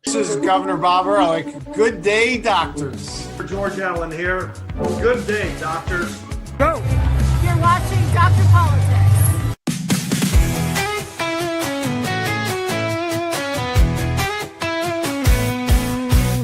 This is Governor Bobber. I like good day, doctors. George Allen here. Good day, doctors. Go. You're watching Dr. Politics.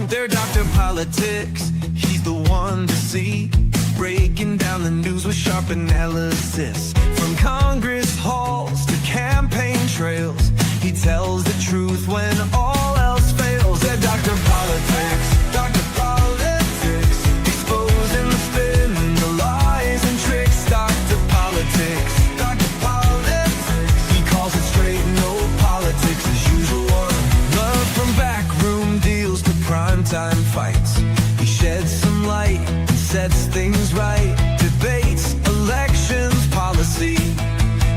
They're Dr. Politics. He's the one to see. Breaking down the news with sharp analysis. From Congress halls to campaign trails, he tells the truth when all else fails. They're Dr. Politics, Dr. Politics, exposing the spin and the lies and tricks. Dr. Politics, Dr. Politics, he calls it straight, no politics as usual. Love from backroom deals to primetime fights. He sheds some light and sets things right. Debates, elections, policy.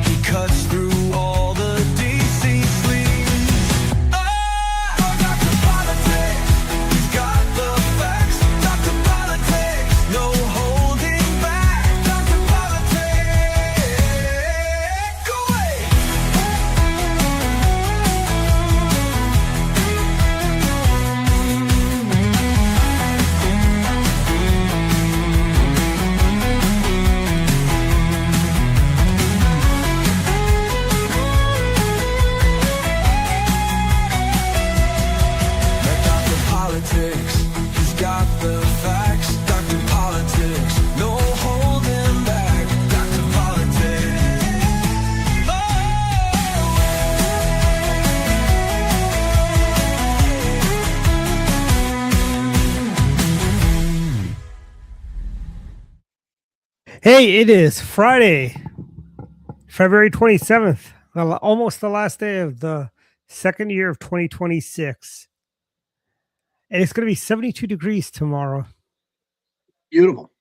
He cuts through all the DC sleaze. Oh, Dr. Politics, he's got the facts. Dr. Politics, no holding back. Dr. Politics, go away. Dr. Politics, he's got the facts. Dr. Politics, no holding back. Dr. Politics, Hey, it is Friday, February 27th, almost the last day of the second year of 2026. And it's going to be 72 degrees tomorrow. Beautiful.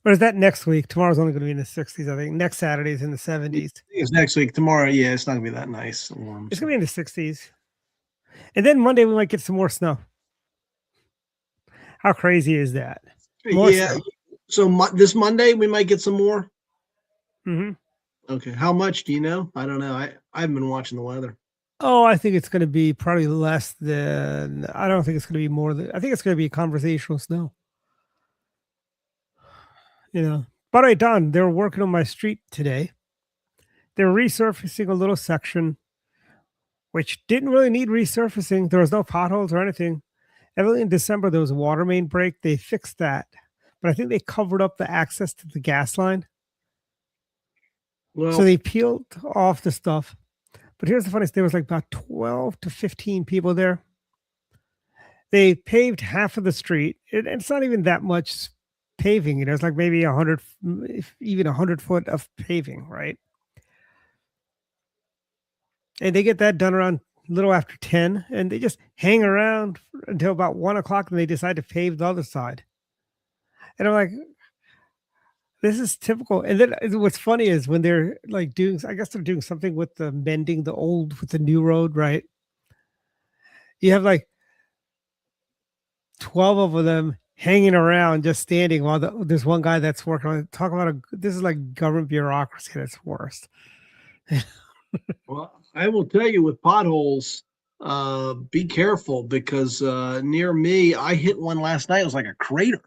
Or is that next week? Tomorrow's only going to be in the 60s, I think. Next Saturday's in the 70s. It's next week. Tomorrow, yeah, it's not gonna be that nice. Warm. It's going to be in the 60s. And then Monday we might get some more snow. How crazy is that? More Yeah. snow. So this Monday we might get some more. Mhm. Okay. How much do you know? I don't know. I haven't been watching the weather. Oh, I think it's going to be probably less than, I don't think it's going to be more than, I think it's going to be conversational snow. You know, by the way, Don, they were working on my street today. They were resurfacing a little section, which didn't really need resurfacing. There was no potholes or anything. Early in December, there was a water main break. They fixed that. But I think they covered up the access to the gas line. Well, So they peeled off the stuff. But here's the funniest, there was like about 12 to 15 people there. They paved half of the street. It's not even that much paving. You know, it's like maybe 100, even 100 foot of paving, right? And they get that done around a little after 10, and they just hang around until about 1 o'clock, and they decide to pave the other side. And I'm like, this is typical. And then what's funny is when they're like doing, I guess they're doing something with the mending the old with the new road, right? You have like 12 of them hanging around, just standing while there's one guy that's working on it. Talk about this is like government bureaucracy at its worst. well, I will tell you with potholes, be careful because near me, I hit one last night. It was like a crater.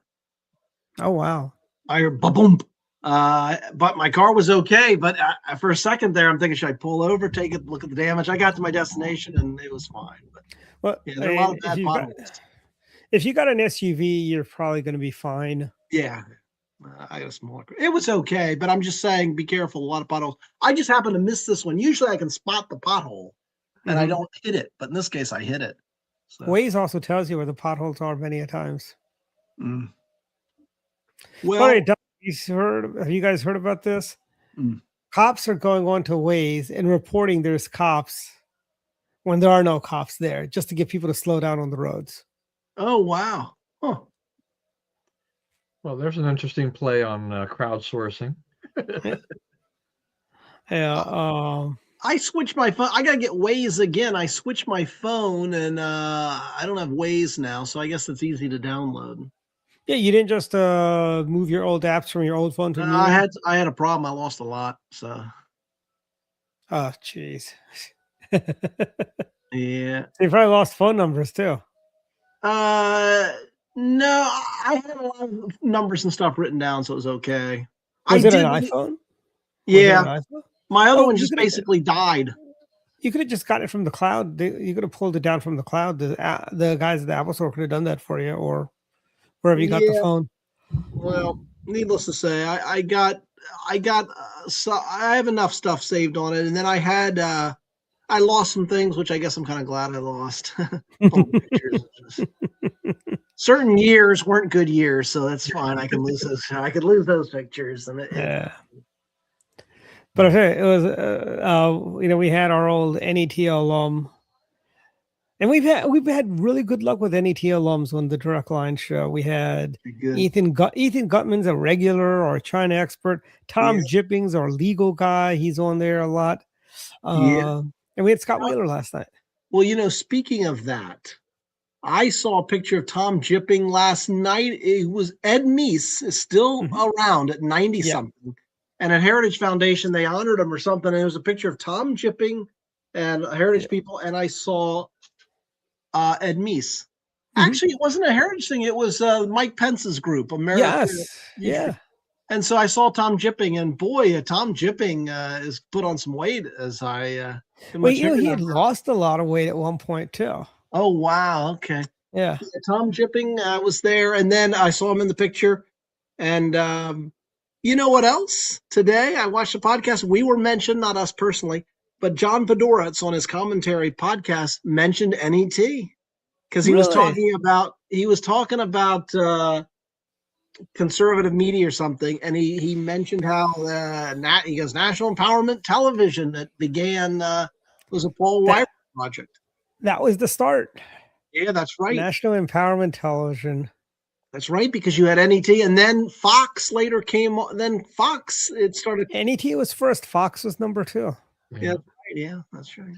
Oh, wow. I heard boom. But my car was okay. But for a second there, I'm thinking, should I pull over, take a look at the damage? I got to my destination and it was fine. But Well, yeah, there are a lot of bad potholes. if you got an SUV, you're probably going to be fine. Yeah, I got a smaller car. It was okay, but I'm just saying, be careful. A lot of potholes. I just happened to miss this one. Usually, I can spot the pothole, and I don't hit it. But in this case, I hit it. So. Waze also tells you where the potholes are many a times. Mm. Well, Well, have you guys heard about this? Mm. Cops are going on to Waze and reporting there's cops when there are no cops there, just to get people to slow down on the roads. oh wow. Huh. Well, there's an interesting play on crowdsourcing. Yeah. I switched my phone. I gotta get Waze again. I switched my phone, and I don't have Waze now, so I guess it's easy to download. Yeah, you didn't just move your old apps from your old phone to the new I one? had a problem. I lost a lot. So Oh, jeez. yeah, Yeah. So you probably lost phone numbers too. No, I had a lot of numbers and stuff written down, so it was okay. Was I it an did. iPhone? Was it Yeah, an iPhone? my other Oh, one you just could basically died. you could have just got it from the cloud. You could have pulled it down from the cloud. The guys at the Apple Store could have done that for you, or wherever you got the Yeah. phone. Well, needless to say, so I have enough stuff saved on it, and then I lost some things, which I guess I'm kind of glad I lost. All the pictures. Certain years weren't good years, so that's fine. I can lose those. I could lose those pictures, and Yeah. But I tell you, it was we had our old NET alum, and we've had really good luck with NET alums on the Direct Line show. We had good. Ethan Gutman's a regular or a China expert. Tom Jipping's our legal guy. He's on there a lot. And we had Scott Wheeler last night. Well, speaking of that, I saw a picture of Tom Jipping last night. It was Ed Meese is still around at 90 something. And at Heritage Foundation, they honored him or something. And it was a picture of Tom Jipping and Heritage people. And I saw Ed Meese. Actually, it wasn't a Heritage thing. It was Mike Pence's group, America. Yes. Yeah. And so I saw Tom Jipping, and boy, Tom Jipping is put on some weight as I. Well, he had lost a lot of weight at one point too. Oh, wow. Okay. Yeah. Tom Jipping was there. And then I saw him in the picture. And you know what else? Today, I watched a podcast. We were mentioned, not us personally, but John Podhoretz on his commentary podcast mentioned NET because he was talking about conservative media or something. And he mentioned how he goes National Empowerment Television that began was a Paul Weiser project. That was the start. Yeah, that's right. National Empowerment Television. That's right, because you had NET, and then Fox later came on. Then Fox, it started. NET was first. Fox was number 2. Yeah, yeah, that's right.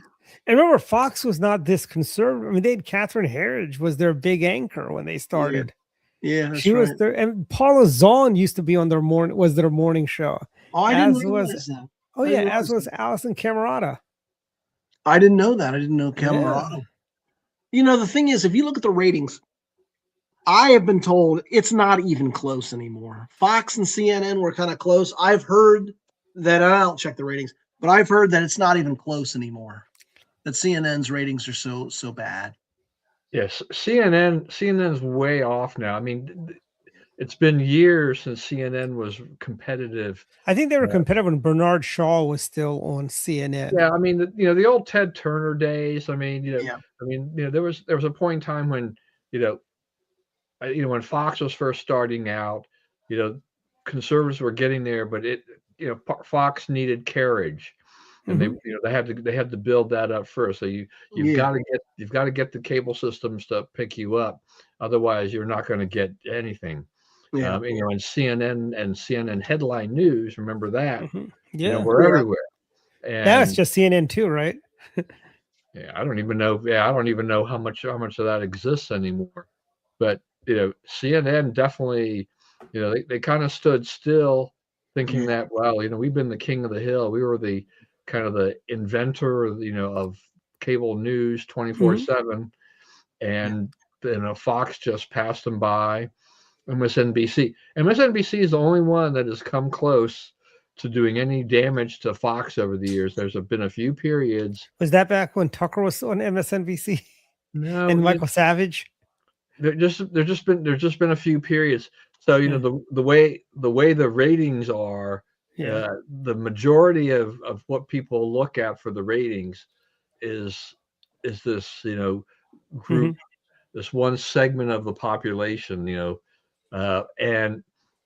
And remember, Fox was not this conservative. I mean, they had Catherine Herridge was their big anchor when they started. Yeah, she was there, and Paula Zahn used to be on their morning show. Oh, I didn't realize that. Oh yeah, as was Allison Camerata. I didn't know that. I didn't know Camerata. Yeah. The thing is, if you look at the ratings, I have been told it's not even close anymore. Fox and CNN were kind of close. I've heard that, I don't check the ratings, but I've heard that it's not even close anymore. That CNN's ratings are so bad. Yes, CNN's way off now. I mean, it's been years since CNN was competitive. I think they were competitive when Bernard Shaw was still on CNN. Yeah, I mean, the old Ted Turner days. I mean, there was a point in time when when Fox was first starting out, conservatives were getting there, but Fox needed carriage, and they had to build that up first. So you've got to get the cable systems to pick you up, otherwise you're not going to get anything. Yeah. And CNN headline news, remember that? Yeah, we're everywhere. And that's just CNN too, right? Yeah, I don't even know. Yeah, I don't even know how much of that exists anymore. But CNN definitely, they kind of stood still, thinking that, well, we've been the king of the hill. We were the kind of the inventor, of cable news 24/7, and Fox just passed them by. MSNBC is the only one that has come close to doing any damage to Fox over the years. There's been a few periods. Was that back when Tucker was on MSNBC? No, and Michael Savage. There's just been a few periods. So the way the ratings are, the majority of what people look at for the ratings is this group, this one segment of the population, and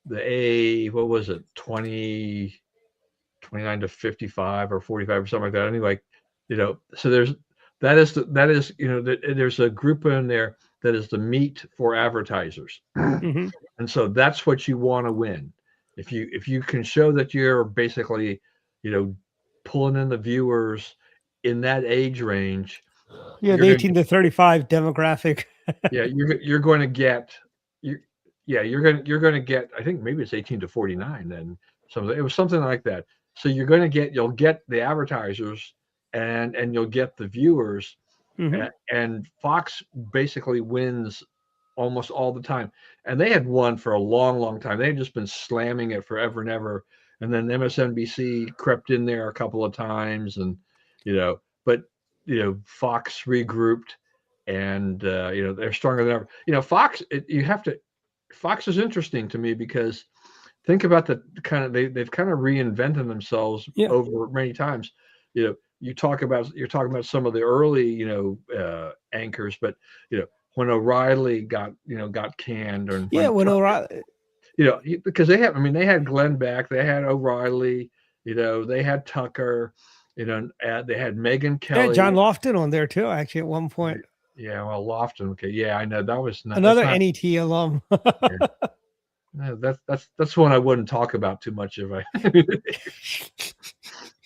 the what was it, 29 to 55 or 45 or something like that. Anyway, so there's a group in there that is the meat for advertisers. And so that's what you want to win. If you can show that you're basically, pulling in the viewers in that age range. Yeah, the 18 to 35 demographic. You're going to get you're going to get, I think maybe it's 18 to 49 then. It was something like that. So you'll get the advertisers and you'll get the viewers, Mhm. And Fox basically wins almost all the time. And they had won for a long, long time. They had just been slamming it forever and ever. And then MSNBC crept in there a couple of times, and but Fox regrouped, and they're stronger than ever. Fox, Fox is interesting to me because think about the kind of they've kind of reinvented themselves Yeah. over many times. You're talking about some of the early anchors, but when O'Reilly got canned, or Yeah, when O'Reilly, because they had Glenn Beck, they had O'Reilly, they had Tucker, they had Megyn yeah, Kelly. John Lofton on there too. Actually, at one point, Yeah, well, Lofton. Okay, yeah, I know that was not, another that's not, NET alum. no, that's one I wouldn't talk about too much if I.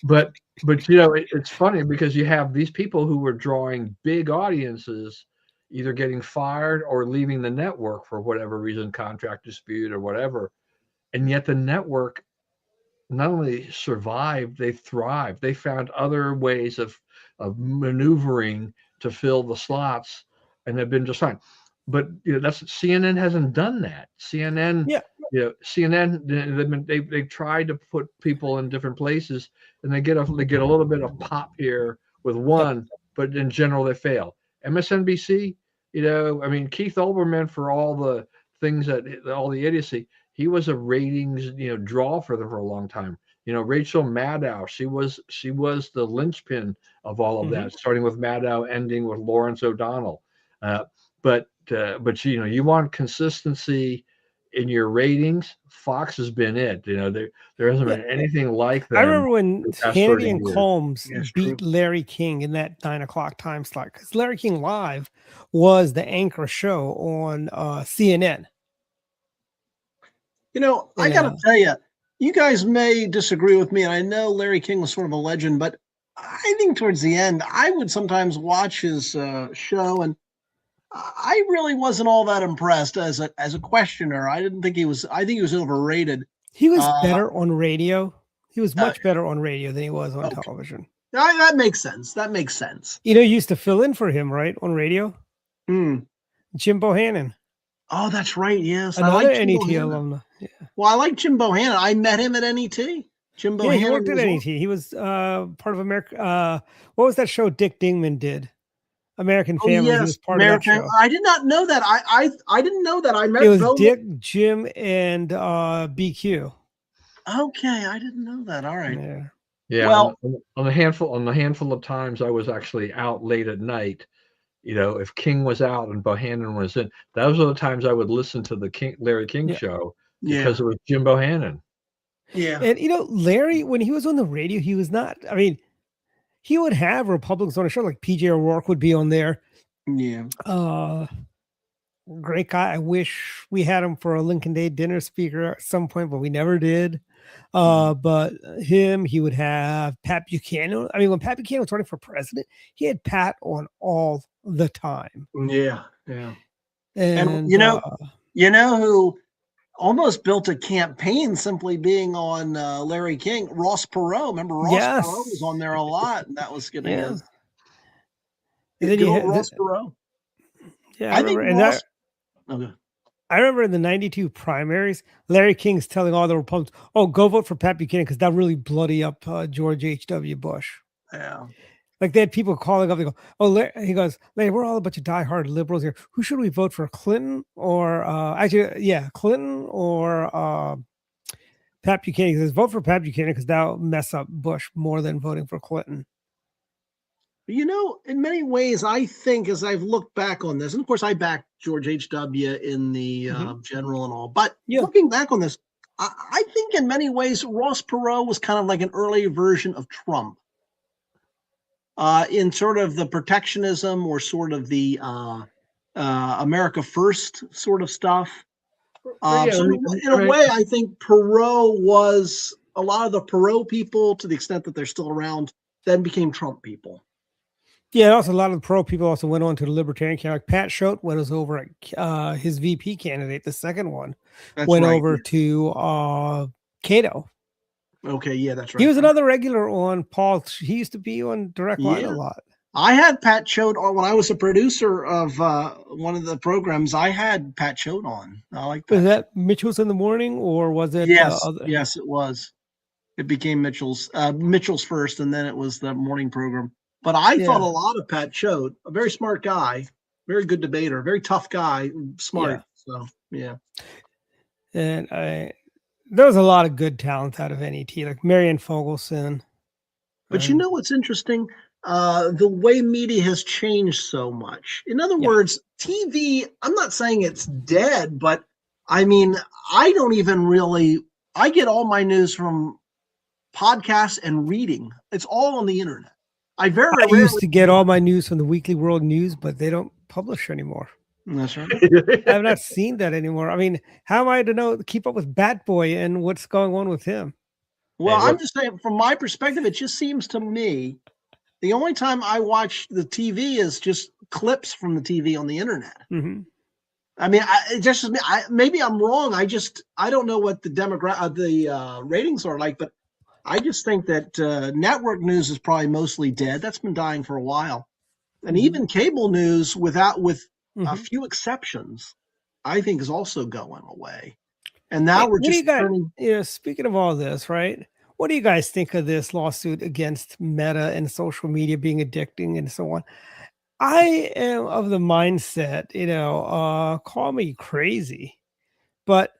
But it's funny because you have these people who were drawing big audiences, either getting fired or leaving the network for whatever reason, contract dispute or whatever, and yet the network not only survived, they thrived. They found other ways of maneuvering to fill the slots, and they've been just fine. But that's CNN hasn't done that. CNN, Yeah. CNN, they tried to put people in different places, and they get a little bit of pop here with one, but in general they fail. MSNBC, Keith Olbermann, for all the things all the idiocy, he was a ratings draw for them for a long time. Rachel Maddow, she was the linchpin of all of that, starting with Maddow, ending with Lawrence O'Donnell. But you want consistency in your ratings. Fox has been it. There hasn't been anything like that. I remember when Hannity and Combs Yes, beat true. Larry King in that 9 o'clock time slot, because Larry King Live was the anchor show on CNN. I got to tell you, you guys may disagree with me, and I know Larry King was sort of a legend, but I think towards the end, I would sometimes watch his show, and I really wasn't all that impressed as a questioner. I didn't think he was. I think he was overrated. He was better on radio. He was much better on radio than he was on television. That makes sense. That makes sense. You used to fill in for him, right, on radio? Hmm. Jim Bohannon. Oh, that's right. Yes, Another I like Jim NET Bohannon. alumni. Yeah. Well, I like Jim Bohannon. I met him at NET. Jim Bohannon. Yeah, he worked at NET. He was part of America. What was that show Dick Dingman did? American Family. Yes, he was part of that show. I did not know that. I didn't know that. I met It was both. Dick, Jim, and BQ. Okay, I didn't know that. All right. Yeah. Yeah. Well, on a handful of times I was actually out late at night. If King was out and Bohannon was in, those are the times I would listen to the Larry King show, because it was Jim Bohannon. Yeah. And Larry, when he was on the radio, he was not. I mean, he would have Republicans on a show, like PJ O'Rourke would be on there. Yeah. Great guy. I wish we had him for a Lincoln Day dinner speaker at some point, but we never did. But he would have Pat Buchanan. I mean, when Pat Buchanan was running for president, he had Pat on all the time. Yeah. Yeah. And who almost built a campaign simply being on Larry King? Ross Perot. Remember, Ross Perot was on there a lot, and that was getting And then you had Ross Perot. Yeah, I think Ross. Okay. I remember in the 92 primaries, Larry King's telling all the Republicans, "Oh, go vote for Pat Buchanan because that'll really bloody up George H.W. Bush." Yeah. Like they had people calling up. They go, "Oh," he goes, "Larry, we're all a bunch of diehard liberals here. Who should we vote for? Clinton or Clinton or Pat Buchanan?" He says, "Vote for Pat Buchanan because that'll mess up Bush more than voting for Clinton." In many ways, I think as I've looked back on this, and of course I backed George H.W. in the general and all, but looking back on this, I think in many ways Ross Perot was kind of like an early version of Trump in sort of the protectionism or sort of the America First sort of stuff. In a way, I think Perot was a lot of the Perot people, to the extent that they're still around, then became Trump people. Yeah, also a lot of the pro people also went on to the Libertarian candidate. Like Pat Choate was over at his VP candidate, the second one, went over to Cato. Okay, yeah, that's right. He was another regular on Paul. He used to be on Direct Line a lot. I had Pat Choate on when I was a producer of one of the programs. I had Pat Choate on. I like Was Pat. that Mitchell's in the morning, or was it Yes, other? yes, it was. It became Mitchell's first, and then it was the morning program. But I thought a Yeah. lot of Pat Choate, a very smart guy, very good debater, very tough guy, smart. So yeah. And there was a lot of good talent out of NET, like Marianne Fogelson. But you know what's interesting? The way media has changed so much. In other Yeah. words, TV, I'm not saying it's dead, but I mean, I don't even really, I get all my news from podcasts and reading. It's all on the internet. I very I rarely. used to get all my news from the Weekly World News, but they don't publish anymore. That's right. I have not seen that anymore. I mean, how am I to know keep up with Bat Boy and what's going on with him? Well, Hey, I'm look, just saying, from my perspective, it just seems to me the only time I watch the TV is just clips from the TV on the internet. Hmm. I mean, maybe I'm wrong. I don't know what the ratings are like, but I just think that network news is probably mostly dead. That's been dying for a while, and Mhm. even cable news, with a Mhm. few exceptions, I think is also going away. And now Hey, we're what do you just guys? turning. Speaking of all this, right? What do you guys think of this lawsuit against Meta and social media being addicting and so on? I am of the mindset, call me crazy, but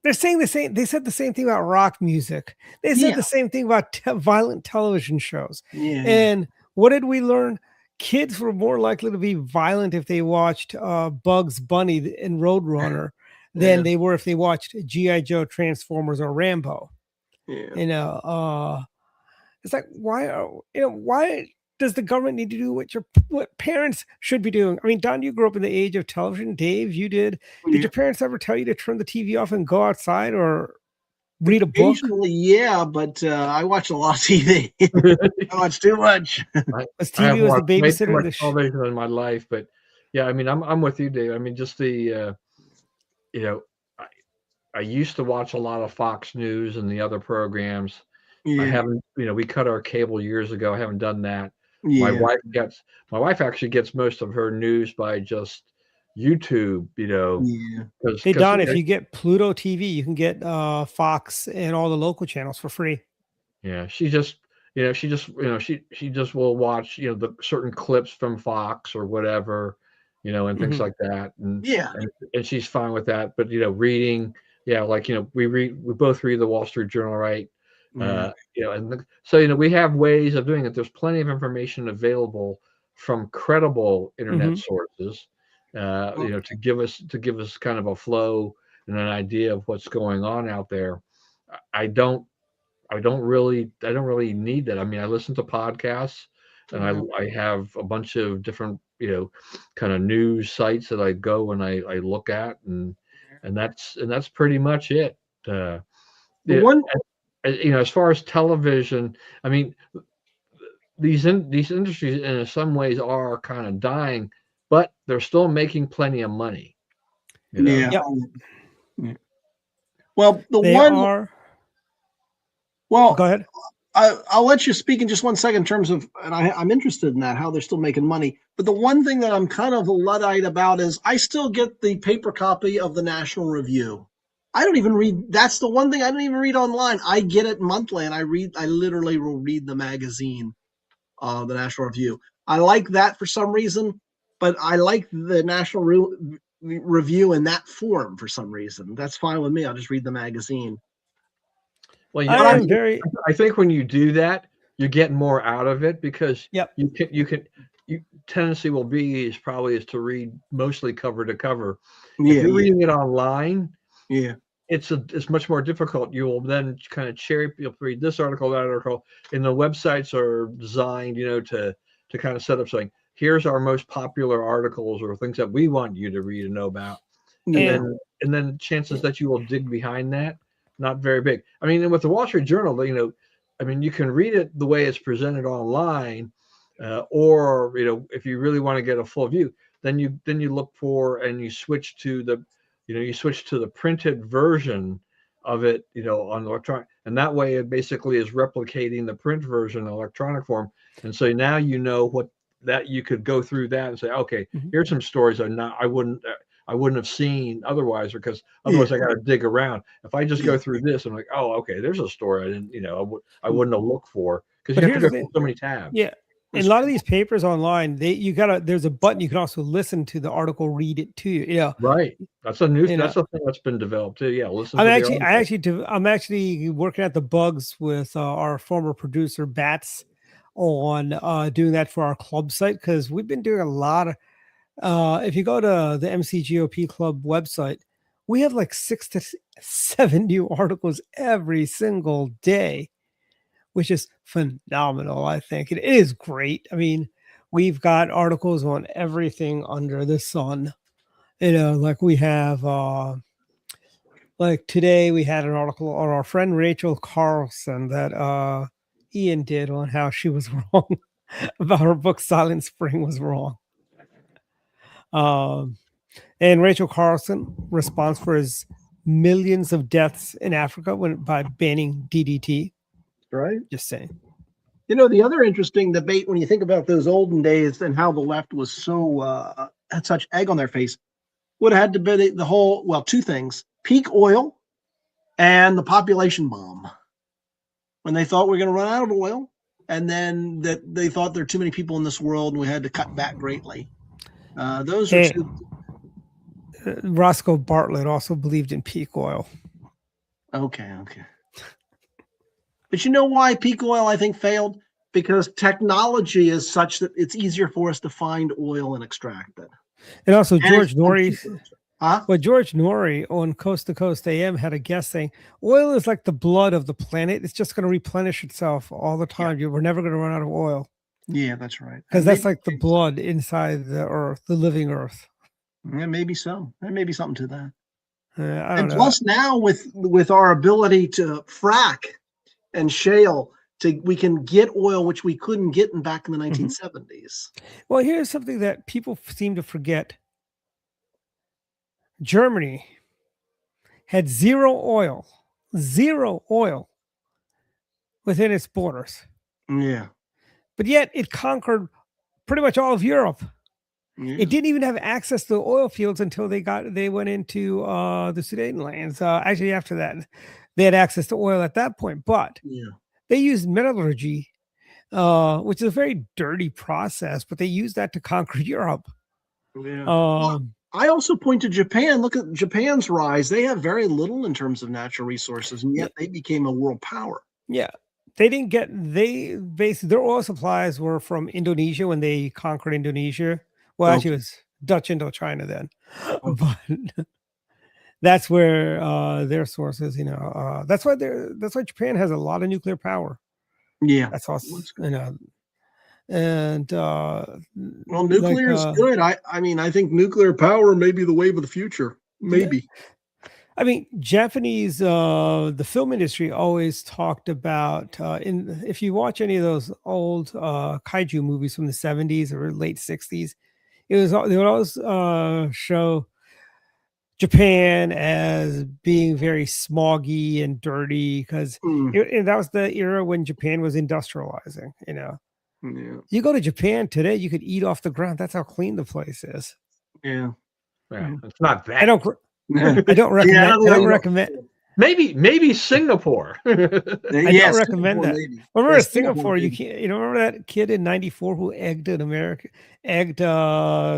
they're saying the same. They said the same thing about rock music. They said Yeah, the same thing about violent television shows. yeah, And what did we learn? Kids were more likely to be violent if they watched Bugs Bunny and Roadrunner yeah, than they were if they watched GI Joe, Transformers, or Rambo. yeah. You know, it's like why does the government need to do what parents should be doing? I mean, Don, you grew up in the age of television. Dave, you did. Did Yeah. your parents ever tell you to turn the TV off and go outside or read a book? Occasionally, yeah, but I watch a lot of TV. I watch too much. Because I have TV was the watched way too babysitter. much television in my life, but yeah, I mean, I'm with you, Dave. I mean, just you know, I, I used to watch a lot of Fox News and the other programs. I Yeah, haven't, we cut our cable years ago. I haven't done that. My yeah, wife gets, my wife actually gets most of her news by just YouTube, yeah. Hey because Don, if you get Pluto TV, you can get Fox and all the local channels for free. yeah, she just will watch, the certain clips from Fox or whatever, and things Mhm. like that, and Yeah, and she's fine with that. But reading, yeah, like we both read the Wall Street Journal, right? yeah, So we have ways of doing it. There's plenty of information available from credible internet Mhm. sources, to give us kind of a flow and an idea of what's going on out there. I don't I don't really need that. I mean, I listen to podcasts and yeah. I have a bunch of different, kind of news sites that I go and I look at, and that's pretty much it. The Yeah, one, as far as television, I mean, these industries in some ways are kind of dying, but they're still making plenty of money, you know. yeah. Yep, Yeah. Well, the they one, are. Go well, ahead. I'll let you speak in just one second in terms of, and I'm interested in that, how they're still making money. But the one thing that I'm kind of a Luddite about is I still get the paper copy of the National Review. I don't even read, that's the one thing I don't even read online. I get it monthly and I literally will read the magazine, the National Review. I like that for some reason, but I like the National Review in that form for some reason. That's fine with me. I'll just read the magazine. Well, I But I'm, am very. I think when you do that, you get more out of it because Yep. you tendency will be is to read mostly cover to cover. If yeah, you're yeah, reading it online, yeah. it's much more difficult. You will then kind of you'll read this article, that article, and the websites are designed, to kind of set up saying, here's our most popular articles or things that we want you to read and know about. And Yeah. And then chances that you will dig behind that, not very big. I mean, and with the Wall Street Journal, I mean, you can read it the way it's presented online, or if you really want to get a full view, then you look for and you switch to the printed version of it, on the electronic, and that way it basically is replicating the print version in electronic form. And so now what that you could go through that and say, okay, Mhm. here's some stories I wouldn't have seen otherwise, because otherwise I got to dig around. If I just go through this, I'm like, oh, okay, there's a story I didn't, I wouldn't have looked for, because you But have to here's go the through so many tabs. Yeah. And a lot of these papers online, there's a button you can also listen to the article, read it to you. Yeah. Right. That's a new. You know. That's a thing that's been developed too. Yeah. Listen to the article. I'm actually working at the bugs with our former producer Bats on doing that for our club site, because we've been doing a lot of. If you go to the MCGOP Club website, we have like 6 to 7 new articles every single day, which is phenomenal. I think it is great. I mean, we've got articles on everything under the sun. Like we have, like today we had an article on our friend Rachel Carlson that Ian did on how she was wrong about her book Silent Spring was wrong. And Rachel Carlson responds for his millions of deaths in Africa by banning DDT. Right. Just saying. The other interesting debate when you think about those olden days and how the left was so had such egg on their face would have had to be the whole, well, two things: peak oil and the population bomb. When they thought we were going to run out of oil, and then that they thought there are too many people in this world and we had to cut back greatly. Those are two. Roscoe Bartlett also believed in peak oil. Okay. But you know why peak oil, I think, failed? Because technology is such that it's easier for us to find oil and extract it. And also George Norrie. Huh? Well, George Norrie on Coast to Coast AM had a guest saying, oil is like the blood of the planet. It's just going to replenish itself all the time. Yeah. We're never going to run out of oil. Yeah, that's right. Because that's like the blood inside the earth, the living earth. Yeah, maybe so. There may be something to that. I don't know. Plus now with our ability to frack and shale, we can get oil, which we couldn't get back in the 1970s. Well, here's something that people seem to forget. Germany had zero oil within its borders. Yeah. But yet it conquered pretty much all of Europe. Yeah. It didn't even have access to oil fields until they went into the Sudetenlands. Actually, after that, they had access to oil at that point. But they used metallurgy, which is a very dirty process, but they used that to conquer Europe. Yeah. I also point to Japan. Look at Japan's rise. They have very little in terms of natural resources, and yet they became a world power. Yeah. Basically their oil supplies were from Indonesia when they conquered Indonesia. Well, actually it was Dutch Indochina then. But that's where their sources, that's why Japan has a lot of nuclear power. Yeah. That's also, and well, nuclear is good. I think nuclear power may be the wave of the future. Maybe. Yeah. I mean, Japanese, the film industry always talked about, if you watch any of those old kaiju movies from the 70s or late 60s, they would always show Japan as being very smoggy and dirty, because that was the era when Japan was industrializing, Yeah. You go to Japan today, you could eat off the ground. That's how clean the place is. Yeah. It's not that. I don't recommend. Maybe Singapore. I don't recommend that. Remember Singapore? You can't. Remember that kid in '94 who egged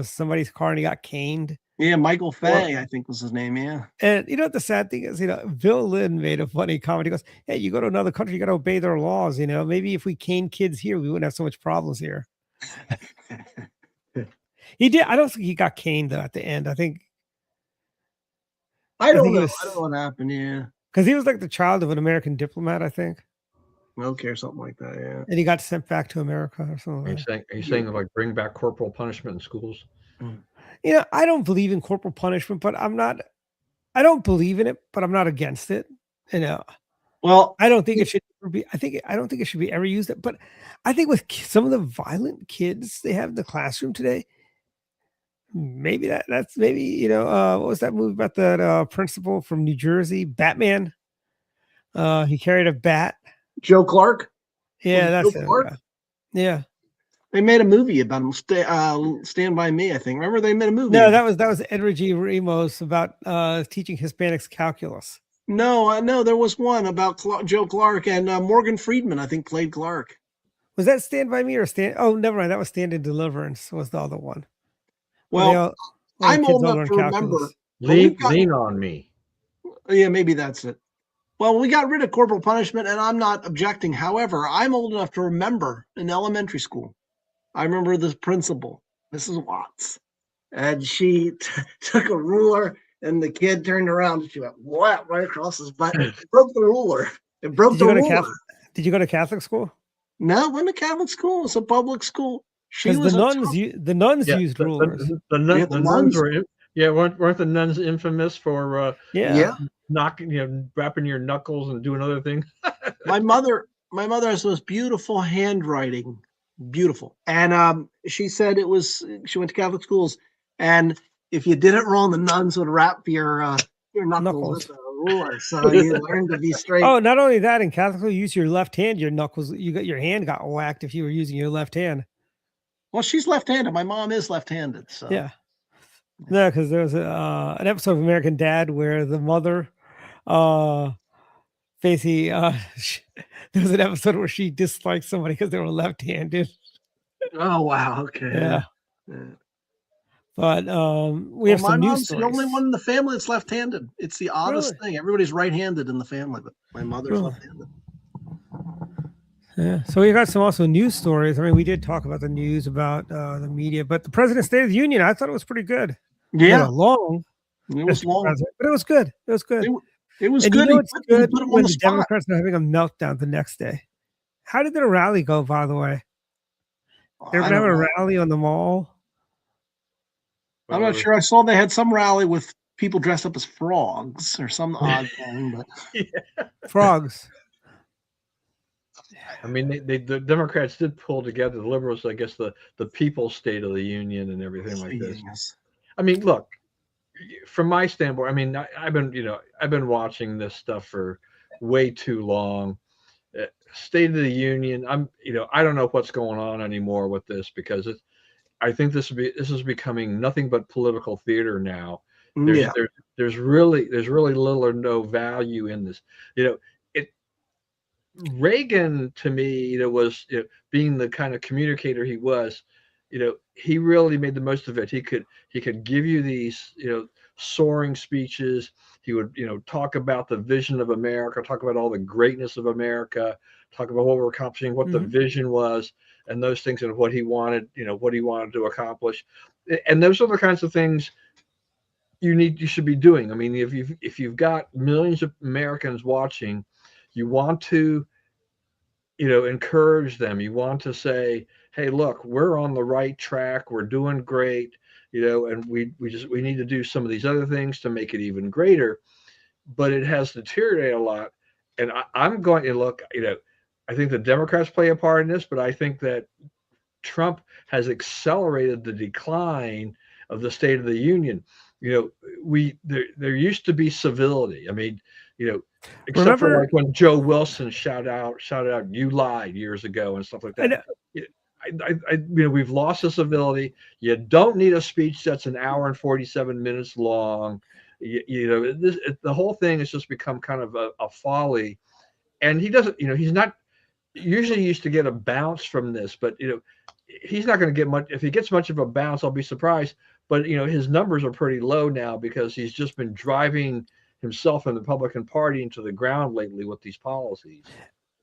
somebody's car and he got caned. Yeah, Michael Fay, I think was his name. Yeah. And what the sad thing is, Bill Lynn made a funny comment. He goes, "Hey, you go to another country, you got to obey their laws. Maybe if we cane kids here, we wouldn't have so much problems here." He did. I don't think he got caned though at the end. I don't know. I don't know what happened. Yeah. Because he was like the child of an American diplomat, I think. Okay, or something like that. Yeah. And he got sent back to America or something. Are you saying like bring back corporal punishment in schools? I don't believe in corporal punishment, but I don't believe in it, but I'm not against it. Well, I don't think it should be. I don't think it should be ever used. But I think with some of the violent kids they have in the classroom today, maybe that's what was that movie about that principal from New Jersey, Batman? He carried a bat. Joe Clark. Yeah, that's it. Yeah. They made a movie about him. Stand by Me, I think. Remember they made a movie. No, that was Edward G. Ramos about teaching Hispanics calculus. No, there was one about Joe Clark, and Morgan Freeman, I think, played Clark. Was that Stand by Me or Stand? Oh, never mind. That was Stand in Deliverance. Was the other one? Well, I'm old enough to remember. Lean on Me. Yeah, maybe that's it. Well, we got rid of corporal punishment, and I'm not objecting. However, I'm old enough to remember in elementary school. I remember this principal, Mrs. Watts, and she took a ruler, and the kid turned around, and she went whap right across his butt. It broke the ruler. It broke the ruler. Did you go to Catholic school? No, it wasn't a Catholic school. It's a public school. Because the nuns used rulers. The nuns were, weren't the nuns infamous for knocking, wrapping your knuckles and doing other things? My mother has the most beautiful handwriting, beautiful. And she said she went to Catholic schools, and if you did it wrong, the nuns would wrap your knuckles with a ruler, so you learned to be straight. Oh, not only that, in Catholic, you use your left hand. Your knuckles, your hand got whacked if you were using your left hand. Well, she's left-handed. My mom is left-handed. So yeah. No, because there was an episode of American Dad where the mother, basically, there was an episode where she disliked somebody because they were left-handed. Oh wow! Okay. Yeah. But we have some news stories. The only one in the family that's left-handed. It's the oddest thing. Everybody's right-handed in the family, but my mother's left-handed. Yeah. So we got some also news stories. I mean, we did talk about the news about the media, but the President's State of the Union, I thought it was pretty good. Yeah. Long. It was long. But it was good. It was good. It was and good. You know, it's good when the Democrats are having a meltdown the next day. How did their rally go, by the way? They're going to have a rally on the mall. I'm not sure. I saw they had some rally with people dressed up as frogs or some odd thing, but frogs. I mean, the Democrats did pull together the liberals, I guess, the People's State of the Union and everything like this. I mean, look, from my standpoint, I mean, I've been watching this stuff for way too long. State of the Union, I don't know what's going on anymore with this because I think this is becoming nothing but political theater now. There's really little or no value in this. Reagan, to me, was being the kind of communicator he was. He really made the most of it. He could give you these soaring speeches. He would talk about the vision of America, talk about all the greatness of America, talk about what we're accomplishing, what the vision was, and those things, and what he wanted to accomplish. And those are the kinds of things you should be doing. I mean, if you've got millions of Americans watching, you want to, encourage them. You want to say, hey, look, we're on the right track. We're doing great, and we need to do some of these other things to make it even greater. But it has deteriorated a lot. And I'm going to look, I think the Democrats play a part in this, but I think that Trump has accelerated the decline of the State of the Union. There used to be civility. I mean, except for like when Joe Wilson shouted out, "You lied" years ago and stuff like that. We've lost the civility. You don't need a speech that's an hour and 47 minutes long. The whole thing has just become kind of a folly. And he doesn't, he's not usually used to get a bounce from this, but he's not going to get much. If he gets much of a bounce, I'll be surprised. But his numbers are pretty low now because he's just been driving himself and the Republican Party into the ground lately with these policies.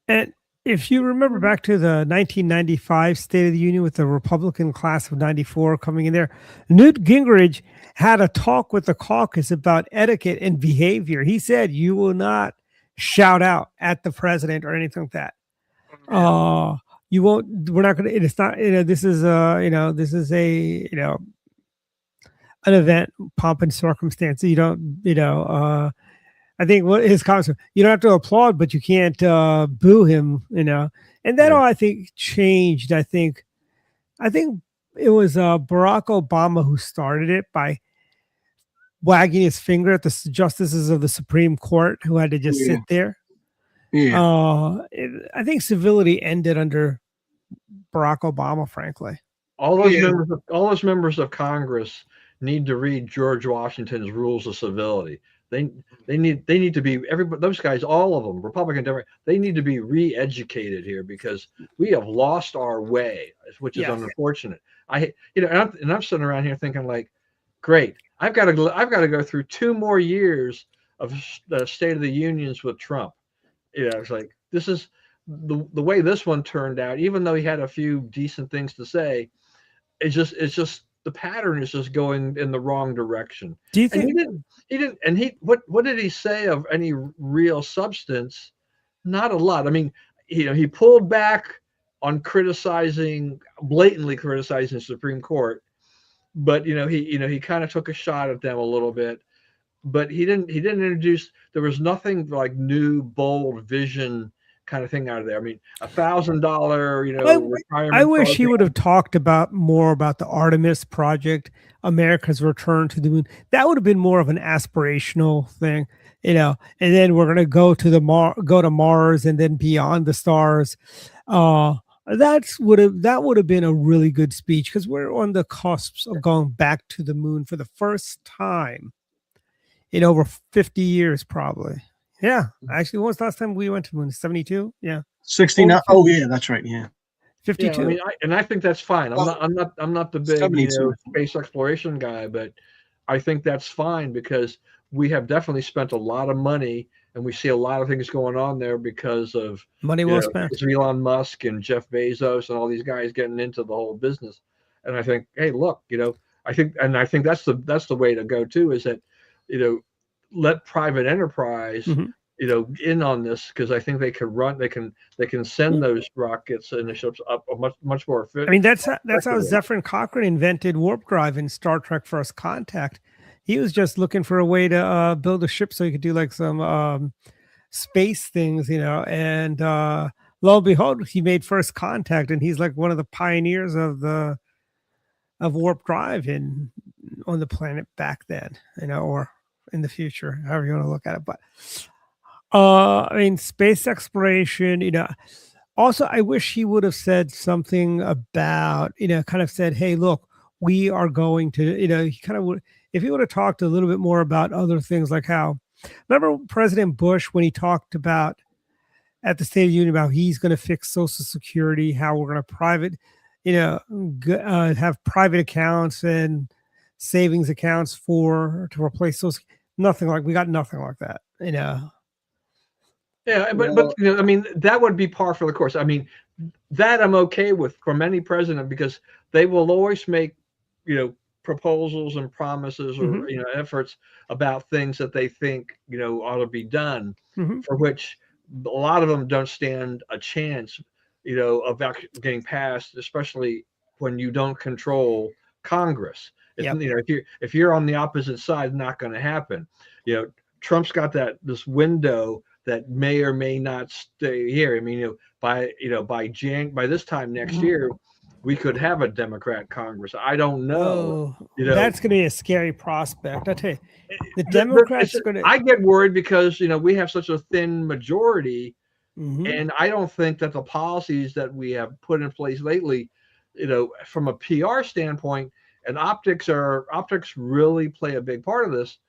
And if you remember back to the 1995 State of the Union with the Republican class of 94 coming in there, Newt Gingrich had a talk with the caucus about etiquette and behavior. He said, you will not shout out at the president or anything like that. You won't, we're not going to, it's not, this is an event, pomp and circumstance. You don't, I think what his comments were, you don't have to applaud, but you can't boo him, and that all I think changed. I think it was Barack Obama who started it by wagging his finger at the justices of the Supreme Court who had to just sit there. I think civility ended under Barack Obama, frankly. All those Yeah. members of Congress need to read George Washington's Rules of Civility. They need to be everybody. Those guys, all of them, Republican, Democrat, they need to be re-educated here because we have lost our way, which is Yes. unfortunate. And I'm sitting around here thinking like, great, I've got to go through 2 more years of the State of the Unions with Trump. It's like this is the way this one turned out. Even though he had a few decent things to say, it's just the pattern is just going in the wrong direction. Do you And think? he didn't. And what did he say of any real substance? Not a lot. I mean, he pulled back on blatantly criticizing the Supreme Court, but he kind of took a shot at them a little bit. But he didn't introduce. There was nothing like new, bold vision kind of thing out of there. I mean, $1,000, retirement. I wish he program. would have talked more about the Artemis project, America's return to the moon. That would have been more of an aspirational thing, and then we're gonna go to Mars and then beyond the stars. That would have been a really good speech because we're on the cusps of going back to the moon for the first time in over 50 years, probably. Yeah, actually, when was the last time we went to the moon? 72? Yeah. 69. Oh, yeah, that's right. Yeah. 52. Yeah, I mean, I think that's fine. I'm not the big 72. space exploration guy, but I think that's fine because we have definitely spent a lot of money, and we see a lot of things going on there because of Money well spent. Elon Musk and Jeff Bezos and all these guys getting into the whole business. And I think, hey, look, I think that's the way to go too. Is that let private enterprise. In on this because I think they can send those rockets and the ships up much more efficient. I mean, that's how Zephyr Cochrane invented warp drive in Star Trek First Contact. He was just looking for a way to build a ship so he could do like some space things, and lo and behold, he made First Contact, and he's like one of the pioneers of warp drive on the planet back then, or in the future, however you want to look at it. But I mean, space exploration, also, I wish he would have said something about, kind of said, hey, look, we are going to, he kind of would, if he would have talked a little bit more about other things like remember President Bush when he talked about at the State of the Union about he's going to fix Social Security, how we're going to have private accounts and savings accounts to replace those. We got nothing like that, Yeah, but I mean, that would be par for the course. I mean, that I'm okay with from any president because they will always make, proposals and promises or efforts about things that they think ought to be done, for which a lot of them don't stand a chance, of getting passed, especially when you don't control Congress. If you're on the opposite side, it's not going to happen. Trump's got this window that may or may not stay here. I mean, by this time next year, we could have a Democrat Congress. I don't know. That's going to be a scary prospect. I tell you, the Democrats are going to. I get worried because we have such a thin majority, and I don't think that the policies that we have put in place lately, from a PR standpoint, and optics really play a big part of this.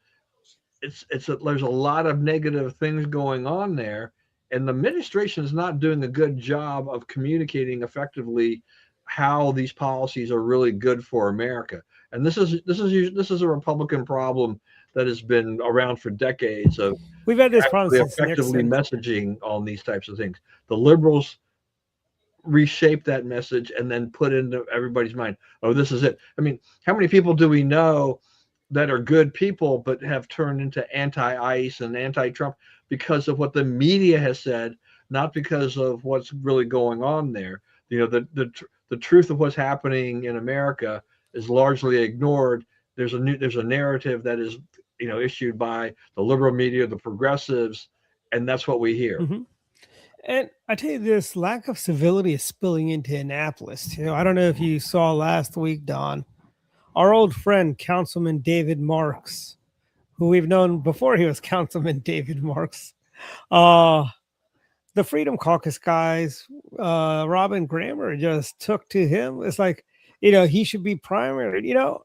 There's a lot of negative things going on there, and the administration is not doing a good job of communicating effectively how these policies are really good for America. And this is a Republican problem that has been around for decades. Of we've had this problem since effectively Nixon. messaging on these types of things. The liberals reshape that message and then put into everybody's mind, oh, this is it. I mean, how many people do we know that are good people but have turned into anti-ICE and anti-Trump because of what the media has said, not because of what's really going on there? The truth of what's happening in America is largely ignored. There's a narrative that is issued by the liberal media, the progressives, and that's what we hear. And I tell you, this lack of civility is spilling into Annapolis. I don't know if you saw last week, Don, our old friend, Councilman David Marks, who we've known before he was Councilman David Marks, the Freedom Caucus guys, Robin Grammer just took to him. It's like, he should be primary. Do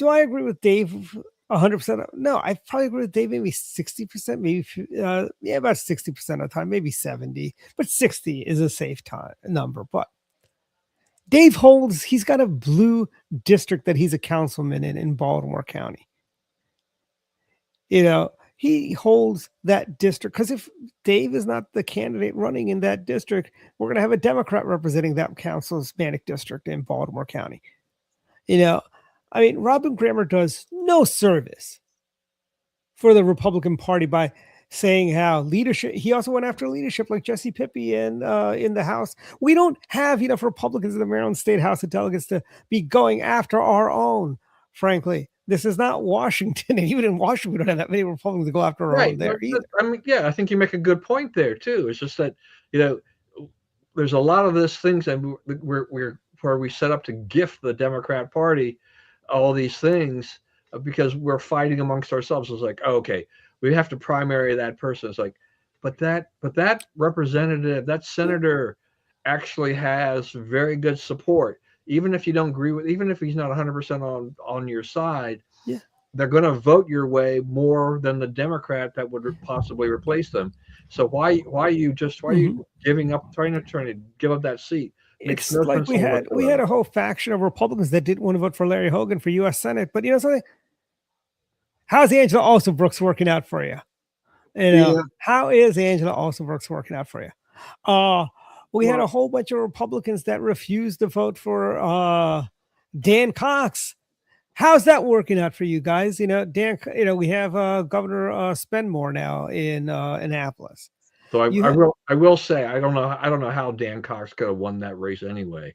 I agree with Dave 100%? No, I probably agree with Dave maybe 60%, maybe about 60% of the time, maybe 70, but 60 is a safe number. But Dave he's got a blue district that he's a councilman in Baltimore County. He holds that district because if Dave is not the candidate running in that district, we're going to have a Democrat representing that council's manic district in Baltimore County. Robin Grammer does no service for the Republican Party by saying how leadership. He also went after leadership like Jesse Pippy in the House. We don't have enough Republicans in the Maryland State House of Delegates to be going after our own. Frankly, this is not Washington, and even in Washington, we don't have that many Republicans to go after our own there either. I think you make a good point there too. It's just that there's a lot of this things, and we're where we set up to gift the Democrat Party all these things because we're fighting amongst ourselves. It's like, okay, we have to primary that person. It's like, but that representative, that senator actually has very good support. Even if you don't agree with, even if he's not 100% on your side, they're going to vote your way more than the Democrat that would possibly replace them. So why are you giving up, trying to give up that seat? It's no like we had a whole faction of Republicans that didn't want to vote for Larry Hogan for U.S. Senate. But something? How's Angela Alsobrooks working out for you? How is Angela Alsobrooks working out for you? We had a whole bunch of Republicans that refused to vote for Dan Cox. How's that working out for you guys? Dan, we have Governor Spenmore now in Annapolis. So I will say I don't know how Dan Cox could have won that race anyway.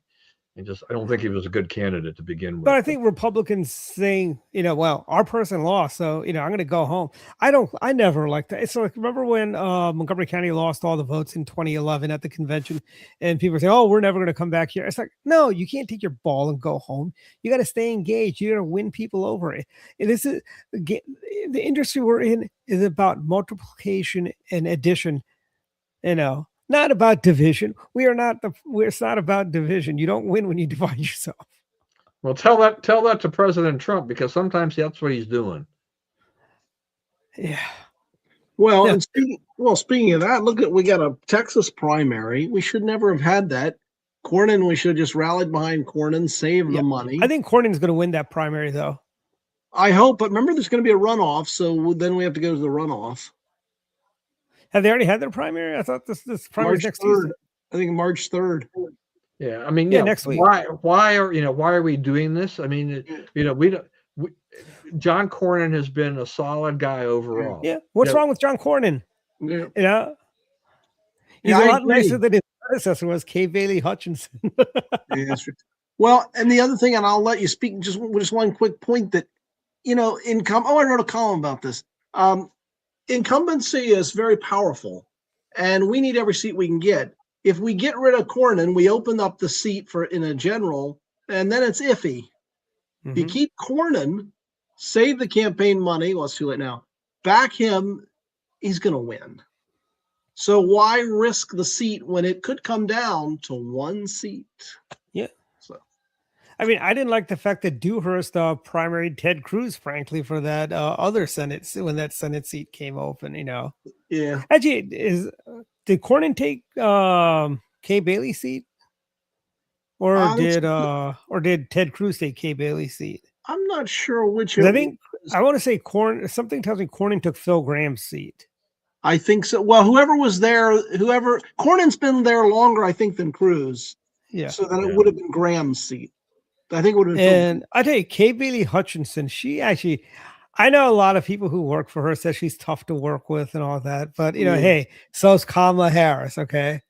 I don't think he was a good candidate to begin with. But I think Republicans saying, well, our person lost, so I'm going to go home. I never liked that. It's like, remember when Montgomery County lost all the votes in 2011 at the convention, and people say, "Oh, we're never going to come back here." It's like, no, you can't take your ball and go home. You got to stay engaged. You got to win people over. And this is the industry we're in is about multiplication and addition. Not about division. It's not about division. You don't win when you divide yourself. Well, tell that to President Trump, because sometimes that's what he's doing. Yeah. Well, and speaking of that, we got a Texas primary. We should never have had that. Cornyn, we should have just rallied behind Cornyn, saved the money. I think Cornyn's going to win that primary, though. I hope, but remember, there's going to be a runoff, so then we have to go to the runoff. Have they already had their primary? I thought this primary next Tuesday. I think March 3rd. Yeah, next week. Why are we doing this? John Cornyn has been a solid guy overall. Yeah. What's wrong with John Cornyn? Yeah. He's a lot nicer than his predecessor was, Kay Bailey Hutchinson. That's right. Well, and the other thing, and I'll let you speak just one quick point that, I wrote a column about this. Incumbency is very powerful, and we need every seat we can get. If we get rid of Cornyn, we open up the seat in a general, and then it's iffy. Mm-hmm. If you keep Cornyn, save the campaign money. Well, it's too late now. Back him, he's going to win. So why risk the seat when it could come down to one seat? Yeah. I didn't like the fact that Dewhurst primaried Ted Cruz, frankly, for that other Senate when that Senate seat came open. Yeah. Actually, did Cornyn take Kay Bailey's seat, or did Ted Cruz take Kay Bailey's seat? I'm not sure which. I want to say something tells me Cornyn took Phil Graham's seat. I think so. Well, whoever was there, Cornyn's been there longer, I think, than Cruz. Yeah. So then it would have been Graham's seat. I think it would have been. And I tell you, Kay Bailey Hutchinson, I know a lot of people who work for her says she's tough to work with and all that, but hey, so's Kamala Harris, okay?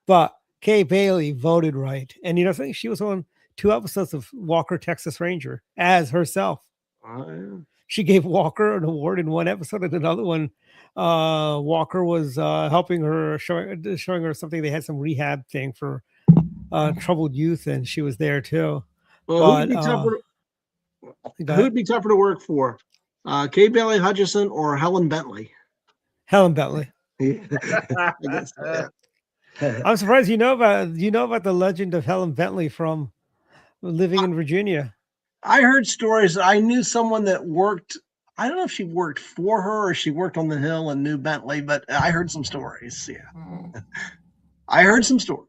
But Kay Bailey voted right. And I think she was on 2 episodes of Walker, Texas Ranger as herself. She gave Walker an award in one episode, and another one, Walker was helping her, showing her something. They had some rehab thing for troubled youth, and she was there too. Well, who'd be tougher to work for? Kay Bailey Hutchinson or Helen Bentley? Helen Bentley. I guess so, yeah. I'm surprised you know about the legend of Helen Bentley from living in Virginia. I heard stories. I knew someone that worked. I don't know if she worked for her or she worked on the hill and knew Bentley, but I heard some stories. Yeah, I heard some stories.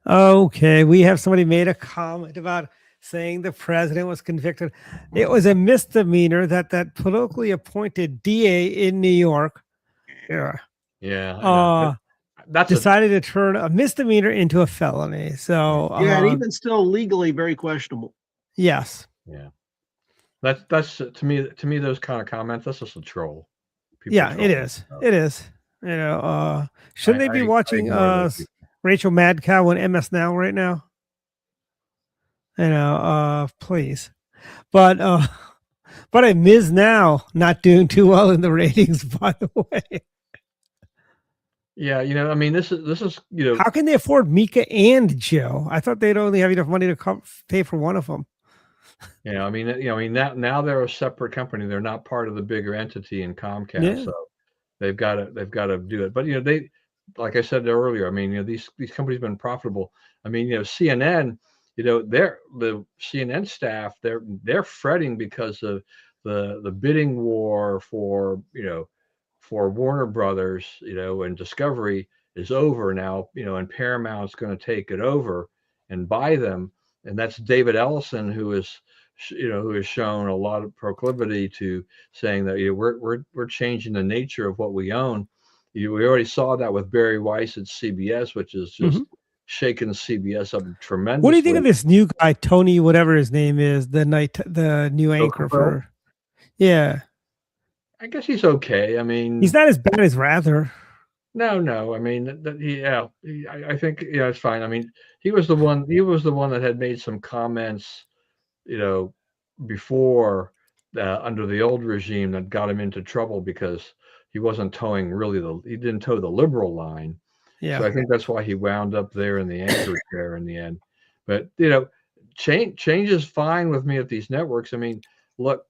Okay, we have somebody made a comment about saying the president was convicted. It was a misdemeanor that politically appointed DA in New York, yeah, Yeah, I know. That's a decided to turn a misdemeanor into a felony. So Yeah, and even still legally very questionable. yes, yeah. That's to me those kind of comments. That's just a troll. People yeah, it trolling is. stuff. It is. Shouldn't they be I watching ignore those people. Rachel Madcow on MS Now right now? Please. But Ms. Now not doing too well in the ratings, by the way. Yeah, I mean, this is How can they afford Mika and Joe? I thought they'd only have enough money to pay for one of them. I mean, now they're a separate company. They're not part of the bigger entity in Comcast, Yeah. so they've got to do it. But they, like I said earlier, I mean, these companies have been profitable. I mean, CNN, the CNN staff, they're fretting because of the bidding war for Warner Brothers, and Discovery is over now, and Paramount's going to take it over and buy them. And that's David Ellison, who has shown a lot of proclivity to saying that we're changing the nature of what we own. We already saw that with Barry Weiss at CBS, which is just shaking CBS up tremendously. What do you think of this new guy, Tony, whatever his name is, the new anchor for? Yeah, I guess he's okay. I mean, he's not as bad as Rather. No. I mean, I think it's fine. I mean, he was the one that had made some comments, before under the old regime that got him into trouble because he wasn't he didn't toe the liberal line. Yeah. So I think that's why he wound up there in the anchor chair in the end. But change is fine with me at these networks. I mean, look,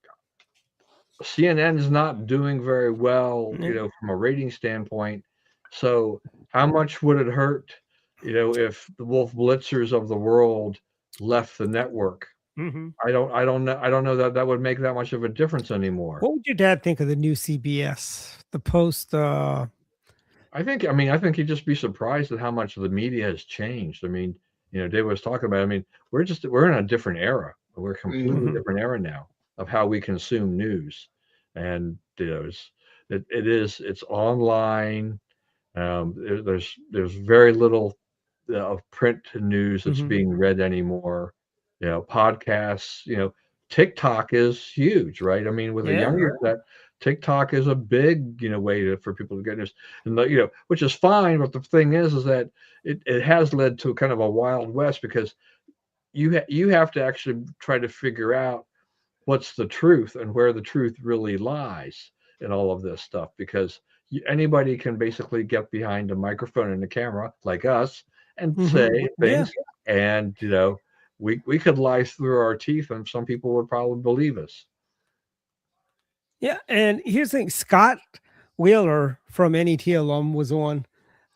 CNN is not doing very well, from a rating standpoint. So how much would it hurt, if the Wolf Blitzers of the world left the network? I don't know that would make that much of a difference anymore. What would your dad think of the new CBS, the Post? I think he'd just be surprised at how much the media has changed. I mean, Dave was talking about, I mean, we're in a different era. We're a completely different era now of how we consume news. And it's online. There's very little of print news that's being read anymore. Podcasts. TikTok is huge, right? I mean, with a younger set, TikTok is a big way for people to get news, and which is fine. But the thing is that it has led to kind of a wild west because you have to actually try to figure out what's the truth and where the truth really lies in all of this stuff, because anybody can basically get behind a microphone and a camera like us and say things, and we could lie through our teeth and some people would probably believe us. Yeah, and here's the thing: Scott Wheeler from NET alum was on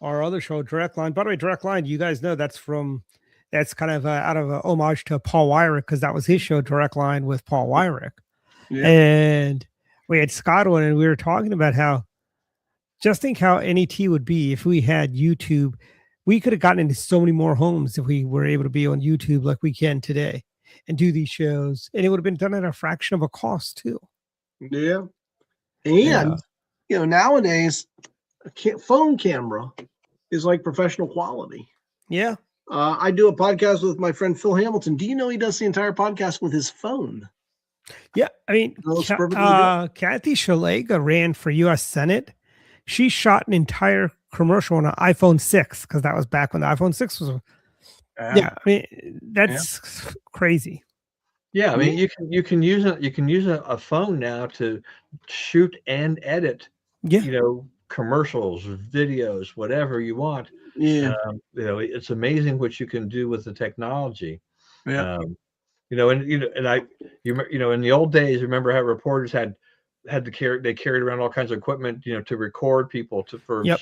our other show, Direct Line. By the way, Direct Line, you guys know that's kind of out of a homage to Paul Weyrich, because that was his show, Direct Line, with Paul Weyrich. Yeah. And we had Scott on, and we were talking about how, just think how NET would be if we had YouTube. We could have gotten into so many more homes if we were able to be on YouTube like we can today and do these shows. And it would have been done at a fraction of a cost too. Yeah. And, nowadays, a phone camera is like professional quality. Yeah. I do a podcast with my friend Phil Hamilton. Do you know he does the entire podcast with his phone? Yeah. I mean, Kathy Shalaga ran for U.S. Senate. She shot an entire commercial on an iPhone 6, because that was back when the iPhone 6 was. I mean, that's crazy. Yeah, I mean, you can use a phone now to shoot and edit. Commercials, videos, whatever you want. Yeah. It's amazing what you can do with the technology. Yeah. In the old days, remember how reporters had had to carry they carried around all kinds of equipment, to record people for Yep.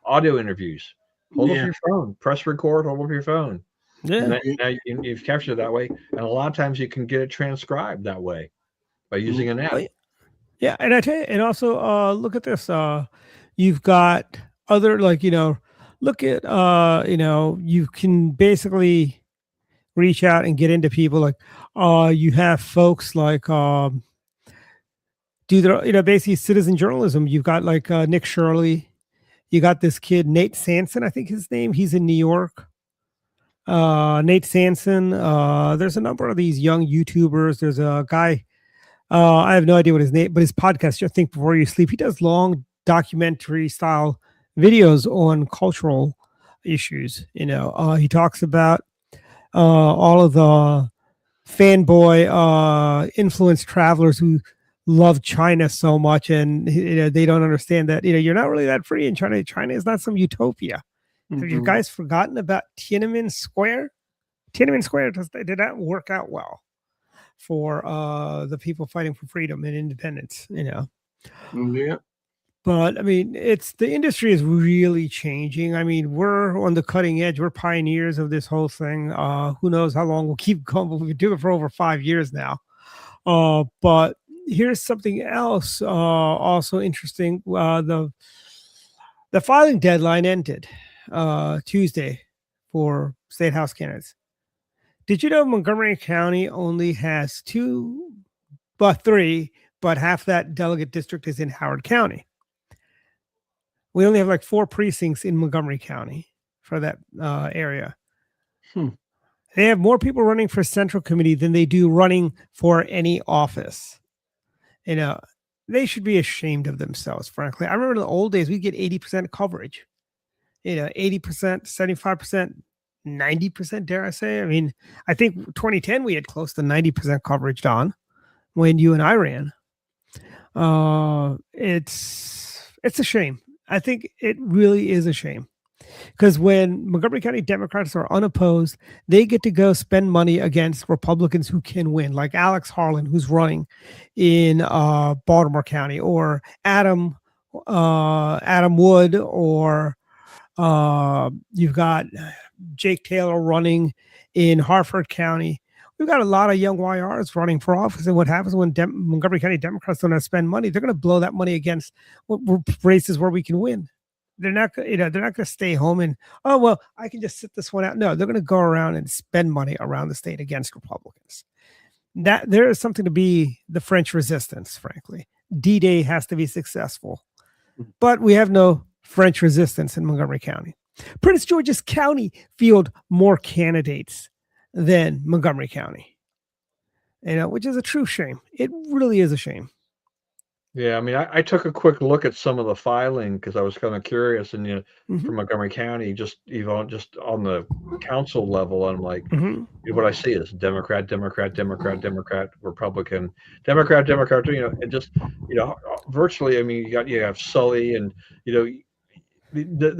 audio interviews. Hold up Yeah. your phone, press record, hold up your phone. Yeah. And now you've captured it that way, and a lot of times you can get it transcribed that way by using an app. Oh, yeah, and I tell you, and also look at this. You've got other look at you can basically reach out and get into people like you have folks like do their basically citizen journalism. You've got like Nick Shirley. You got this kid Nate Sanson, I think his name. He's in New York. Nate Sanson. There's a number of these young YouTubers. There's a guy. I have no idea what his name, but his podcast, Just Think Before You Sleep, he does long documentary style videos on cultural issues. He talks about all of the fanboy influenced travelers who love China so much, and they don't understand that you're not really that free in China. China is not some utopia. Have you guys forgotten about Tiananmen Square? Tiananmen Square did not work out well for the people fighting for freedom and independence. Yeah. But I mean, the industry is really changing. I mean, we're on the cutting edge. We're pioneers of this whole thing. Who knows how long we'll keep going? We've been doing it for over 5 years now. But here's something else also interesting. The filing deadline ended Tuesday for state house candidates. Did you know Montgomery County only has 3, but half that delegate district is in Howard County? We only have like 4 precincts in Montgomery County for that area. They have more people running for central committee than they do running for any office. They should be ashamed of themselves, frankly. I remember in the old days, we'd get 80% coverage. 80%, 75%, 90%, dare I say. I mean, I think 2010, we had close to 90% coverage, Don, when you and I ran. It's a shame. I think it really is a shame. Because when Montgomery County Democrats are unopposed, they get to go spend money against Republicans who can win, like Alex Harlan, who's running in Baltimore County, or Adam Wood, or you've got Jake Taylor running in Harford County. We've got a lot of young YRs running for office, and what happens when Montgomery County Democrats don't have to spend money? They're going to blow that money against races where we can win. They're not going to stay home and, oh, well, I can just sit this one out. No, they're going to go around and spend money around the state against Republicans. That there is something to be the French resistance, frankly. D-Day has to be successful, but we have no French resistance in Montgomery County. Prince George's County field more candidates than Montgomery County, which is a true shame. It really is a shame. Yeah, I mean, I took a quick look at some of the filing because I was kind of curious, and from Montgomery County, just on the council level, I'm like, what I see is Democrat, Republican, Democrat, and just virtually. I mean, you have Sully, and the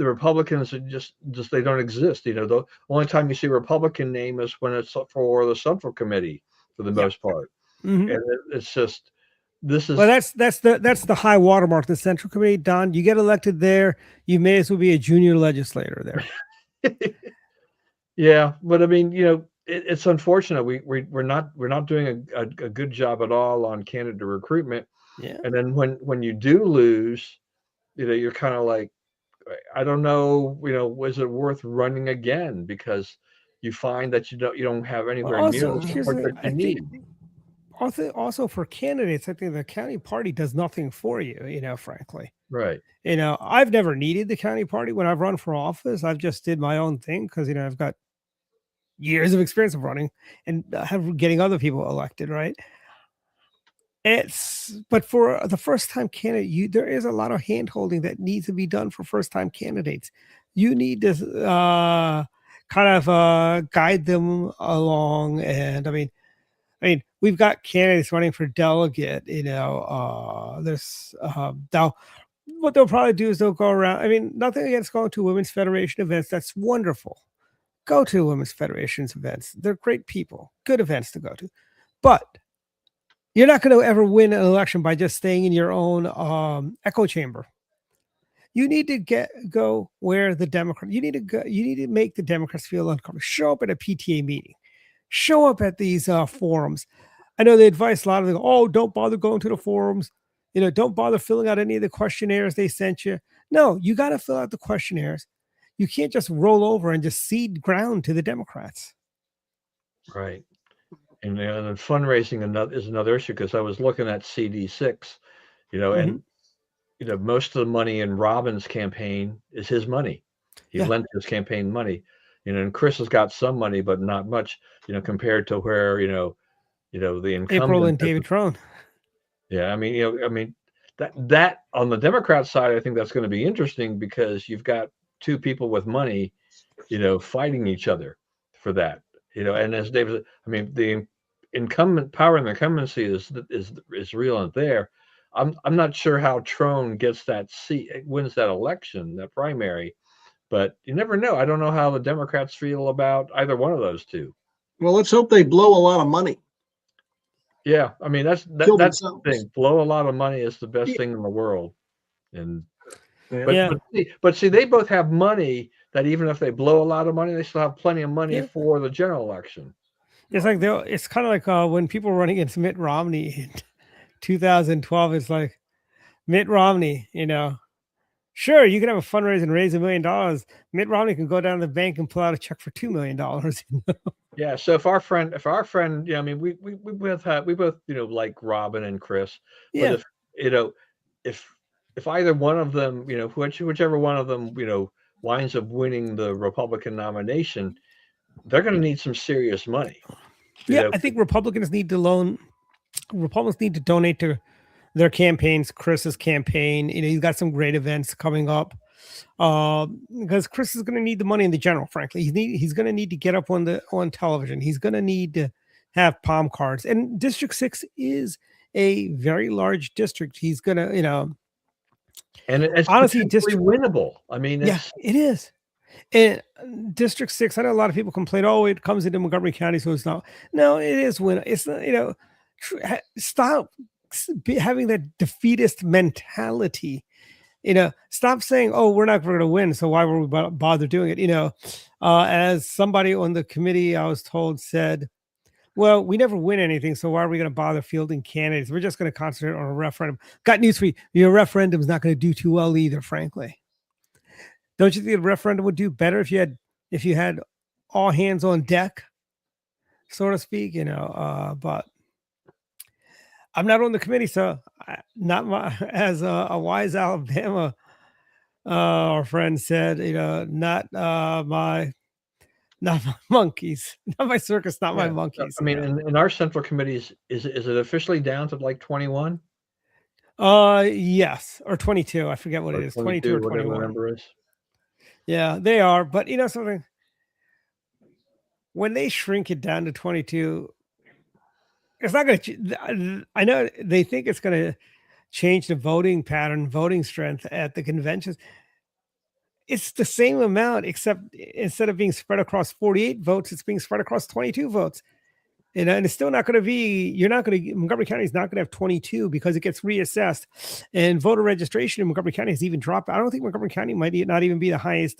Republicans are just they don't exist. The only time you see a Republican name is when it's for the Central Committee for the most part, and it's just. This is that's the high watermark, the Central Committee. Don, you get elected there, you may as well be a junior legislator there. Yeah, but I mean, it's unfortunate. We're not doing a good job at all on candidate recruitment. Yeah, and then when you do lose, you're kind of like, I don't know, was it worth running again? Because you find that you don't have anywhere near the support that you need. Also for candidates, I think the county party does nothing for you, frankly. Right. I've never needed the county party when I've run for office. I've just did my own thing because, I've got years of experience of running and getting other people elected, right? But for the first time candidate, there is a lot of hand holding that needs to be done for first time candidates. You need to guide them along. And I mean, we've got candidates running for delegate, there's what they'll probably do is they'll go around. I mean, nothing against going to Women's Federation events. That's wonderful. Go to Women's Federation's events. They're great people, good events to go to. But You're not going to ever win an election by just staying in your own echo chamber. You need to go where the Democrat. You need to go. You need to make the Democrats feel uncomfortable. Show up at a PTA meeting. Show up at these forums. I know they advise a lot of them. Oh, don't bother going to the forums. Don't bother filling out any of the questionnaires they sent you. No, you got to fill out the questionnaires. You can't just roll over and just cede ground to the Democrats. Right. And then fundraising is another issue, because I was looking at CD6, and most of the money in Robin's campaign is his money. He lent his campaign money, and Chris has got some money, but not much, compared to where, the incumbent. April and David Trone. Yeah. I mean, that on the Democrat side, I think that's going to be interesting, because you've got two people with money, fighting each other for that, and as David said, I mean, the incumbent power and the incumbency is real and there. I'm not sure how Trone gets that seat, wins that election, that primary, but you never know. I don't know how the Democrats feel about either one of those two. Well, let's hope they blow a lot of money. Yeah, I mean, that's the thing. Blow a lot of money is the best thing in the world, and but see, they both have money that even if they blow a lot of money, they still have plenty of money for the general election. It's like it's kind of like when people run against Mitt Romney in 2012. It's like, Mitt Romney, sure, you can have a fundraiser and raise $1 million. Mitt Romney can go down to the bank and pull out a check for $2 million. Yeah. So if our friend, I mean, we both like Robin and Chris. Yeah. But if either one of them, whichever one of them, winds up winning the Republican nomination, they're going to need some serious money. I think Republicans need to donate to their campaigns. Chris's campaign, he's got some great events coming up, because Chris is going to need the money in the general. Frankly, he's going to need to get up on television. He's going to need to have palm cards, and District 6 is a very large district. He's going to, and it's honestly winnable. I mean, it is. And District 6, I know a lot of people complain, oh, it comes into Montgomery County, so it's not. No, it is winnable. It's not, stop having that defeatist mentality. Stop saying, oh, we're not going to win, so why would we bother doing it? As somebody on the committee, I was told, said, well, we never win anything, so why are we going to bother fielding candidates? We're just going to concentrate on a referendum. Got news for you. Your referendum is not going to do too well either, frankly. Don't you think the referendum would do better if you had all hands on deck, so to speak? But I'm not on the committee, so as a wise Alabama our friend said, not my monkeys, not my circus, not my monkeys. I mean, in our central committees, is it officially down to like 21? Yes, or 22. I forget what it is. 22 or 21. Whatever the number is. Yeah, they are. But something, when they shrink it down to 22, it's not going to, I know they think it's going to change the voting pattern, voting strength at the conventions. It's the same amount, except instead of being spread across 48 votes, it's being spread across 22 votes. And it's still not going to be, Montgomery County is not going to have 22 because it gets reassessed. And voter registration in Montgomery County has even dropped. I don't think Montgomery County might not even be the highest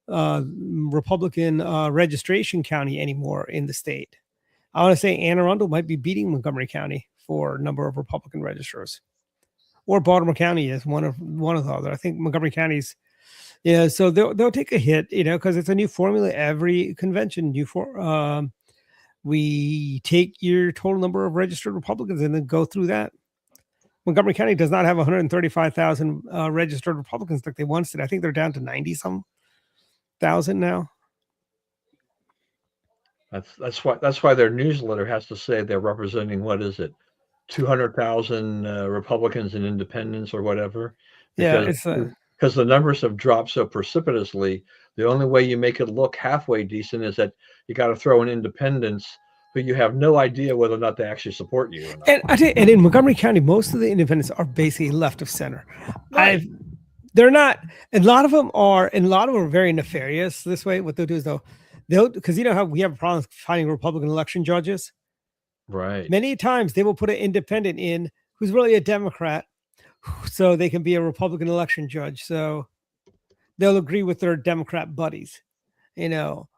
Republican registration county anymore in the state. I want to say Anne Arundel might be beating Montgomery County for number of Republican registrars, or Baltimore County is one of the other. I think Montgomery County's, so they'll take a hit, because it's a new formula every convention. We take your total number of registered Republicans and then go through that. Montgomery County does not have 135,000 registered Republicans like they once did. I think they're down to 90-some thousand now. That's why their newsletter has to say they're representing, what is it, 200,000 Republicans and independents or whatever. Because the numbers have dropped so precipitously. The only way you make it look halfway decent is that you got to throw in independents, but you have no idea whether or not they actually support you or not. And in Montgomery County, most of the independents are basically left of center. Right. They're not. A lot of them are very nefarious this way. What they'll do is they'll because how we have a problem finding Republican election judges. Right. Many times they will put an independent in who's really a Democrat, so they can be a Republican election judge. So they'll agree with their Democrat buddies. You know,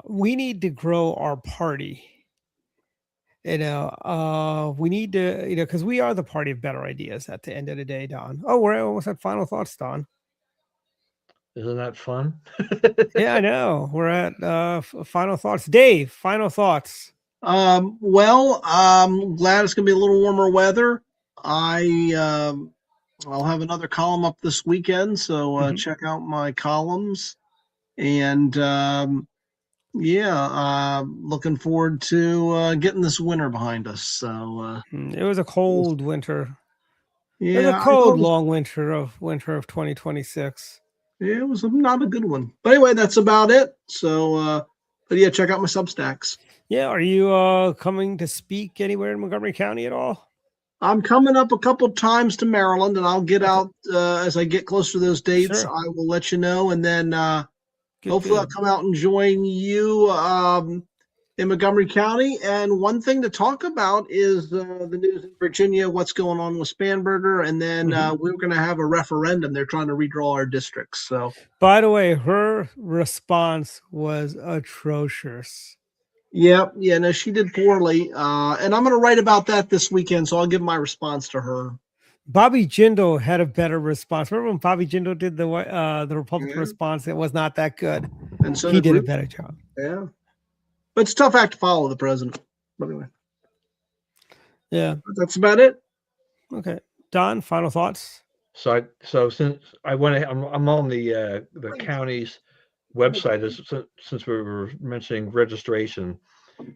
we need to grow our party. We need to, because we are the party of better ideas at the end of the day, Don. Oh, we're almost at final thoughts, Don. Isn't that fun? Yeah, I know. We're at final thoughts. Dave, final thoughts. Well, I'm glad it's gonna be a little warmer weather. I'll have another column up this weekend, so check out my columns. And looking forward to getting this winter behind us. So It was a cold winter. yeah, It was a I cold, thought it was, long winter of 2026. it was not a good one. But anyway, that's about it. So, but yeah, check out my Substacks. Yeah, are you coming to speak anywhere in Montgomery County at all? I'm coming up a couple times to Maryland, and I'll get out as I get closer to those dates. Sure. I will let you know, and then Good, hopefully I'll good. come out and join you in Montgomery County. And one thing to talk about is the news in Virginia, what's going on with Spanberger, and then we're going to have a referendum. They're trying to redraw our districts. So, By the way, her response was atrocious. yeah, no, she did poorly, and I'm going to write about that this weekend. So I'll give my response to her. Bobby Jindal had a better response. Remember when Bobby Jindal did the Republican Yeah. response? It was not that good. And so He did a Bruce. better job. Yeah, but it's a tough act to follow, the president. But anyway, Yeah. but that's about it. Okay. Don, final thoughts? So since I'm on the county's website since we were mentioning registration.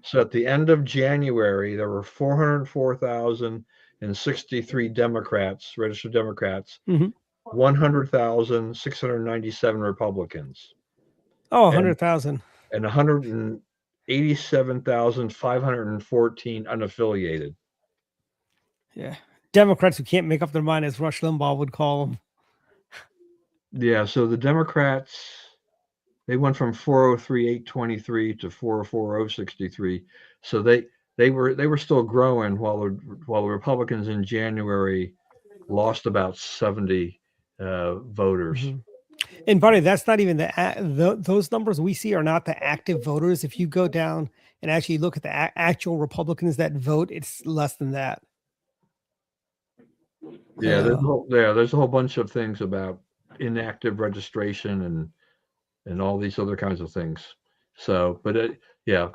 So at the end of January, there were 404,063 Democrats, registered Democrats, 100,697 Republicans. Oh, 100,000. And 187,514 unaffiliated. Yeah. Democrats who can't make up their mind, as Rush Limbaugh would call them. Yeah, so the Democrats, they went from 403,823 to 404,063. So they were still growing while the Republicans in January lost about 70 voters. And buddy, that's not even those numbers we see are not the active voters. If you go down and actually look at the actual Republicans that vote, it's less than that. Yeah, there's a whole bunch of things about inactive registration and all these other kinds of things. So, but I mean,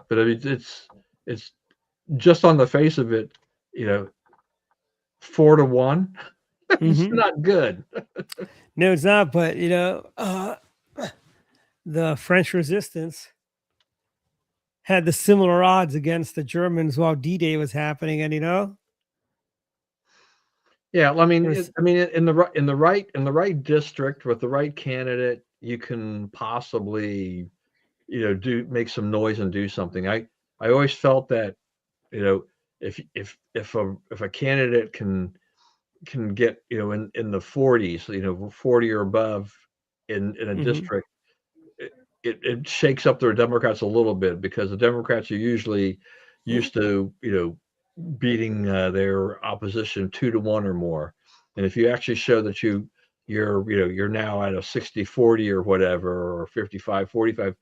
it's just on the face of it, 4-1. It's not good. No, it's not. But the French Resistance had the similar odds against the Germans while D-Day was happening, and Yeah, I mean, in the right district with the right candidate, you can possibly, make some noise and do something. I always felt that, if a candidate can get, in the 40s, 40 or above in a district, it shakes up their Democrats a little bit, because the Democrats are usually used to, beating their opposition 2-1 or more. And if you actually show that you're now at a 60-40 or whatever, or 55-45,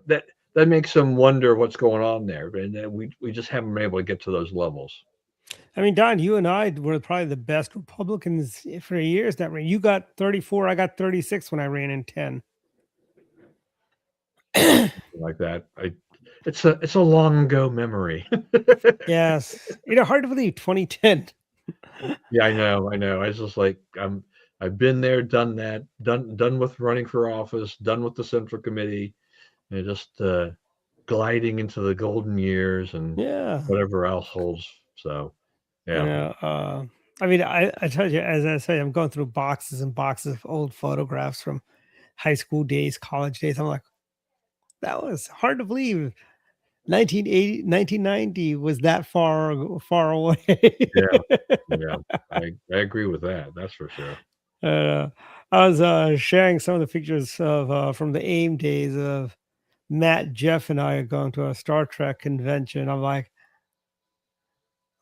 that makes them wonder what's going on there. And we just haven't been able to get to those levels. I mean, Don, you and I were probably the best Republicans for years that ran. You got 34, I got 36 when I ran in 10. Like that. It's a long ago memory. Yes. Hard to believe 2010. Yeah, I know. I was just like, I've been there, done that, done with running for office, done with the Central Committee, and just gliding into the golden years and whatever else holds. So, yeah. I mean, I tell you, as I say, I'm going through boxes and boxes of old photographs from high school days, college days. I'm like, that was hard to believe. 1990 was that far away. Yeah. I agree with that. That's for sure. I was sharing some of the pictures of from the AIM days of Matt, Jeff, and I are going to a Star Trek convention. I'm like,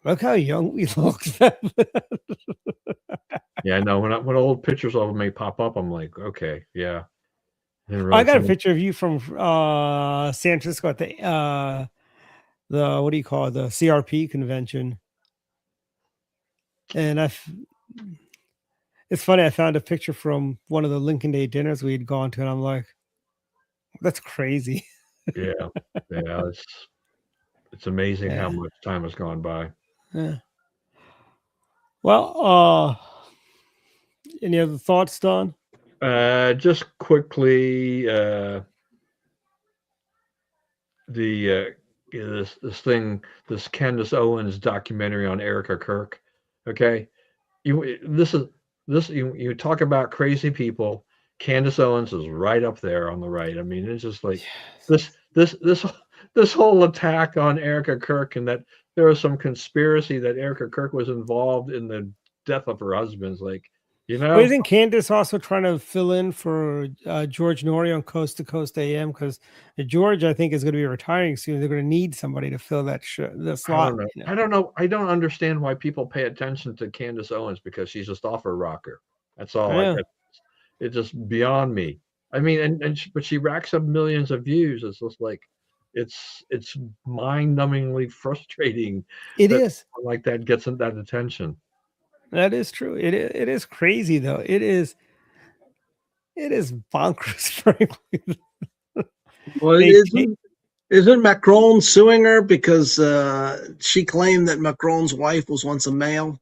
look how young we look. Yeah, no. When old pictures of them may pop up, I'm like, okay, yeah. Didn't I realize got how a much- picture of you from San Francisco at the what do you call it, the CRP convention, and it's funny. I found a picture from one of the Lincoln Day dinners we had gone to, and I'm like, that's crazy. Yeah, yeah. It's amazing how Yeah. much time has gone by. Yeah. Well, any other thoughts, Don? Just quickly, this thing, this Candace Owens documentary on Erica Kirk. Okay, you talk about crazy people. Candace Owens is right up there on the right. I mean, it's just like this whole attack on Erica Kirk, and that there was some conspiracy that Erica Kirk was involved in the death of her husband's. Like, But isn't Candace also trying to fill in for George Norrie on Coast to Coast AM? Because George, I think, is going to be retiring soon. They're going to need somebody to fill that the I slot. don't know. You know? I don't know. I don't understand why people pay attention to Candace Owens, because she's just off her rocker. That's all. Yeah. It's just beyond me. I mean, but she racks up millions of views. It's just like, it's mind-numbingly frustrating. It that is. someone like that gets that attention. That is true. It is crazy though. It is bonkers, frankly. Well, isn't Macron suing her because she claimed that Macron's wife was once a male?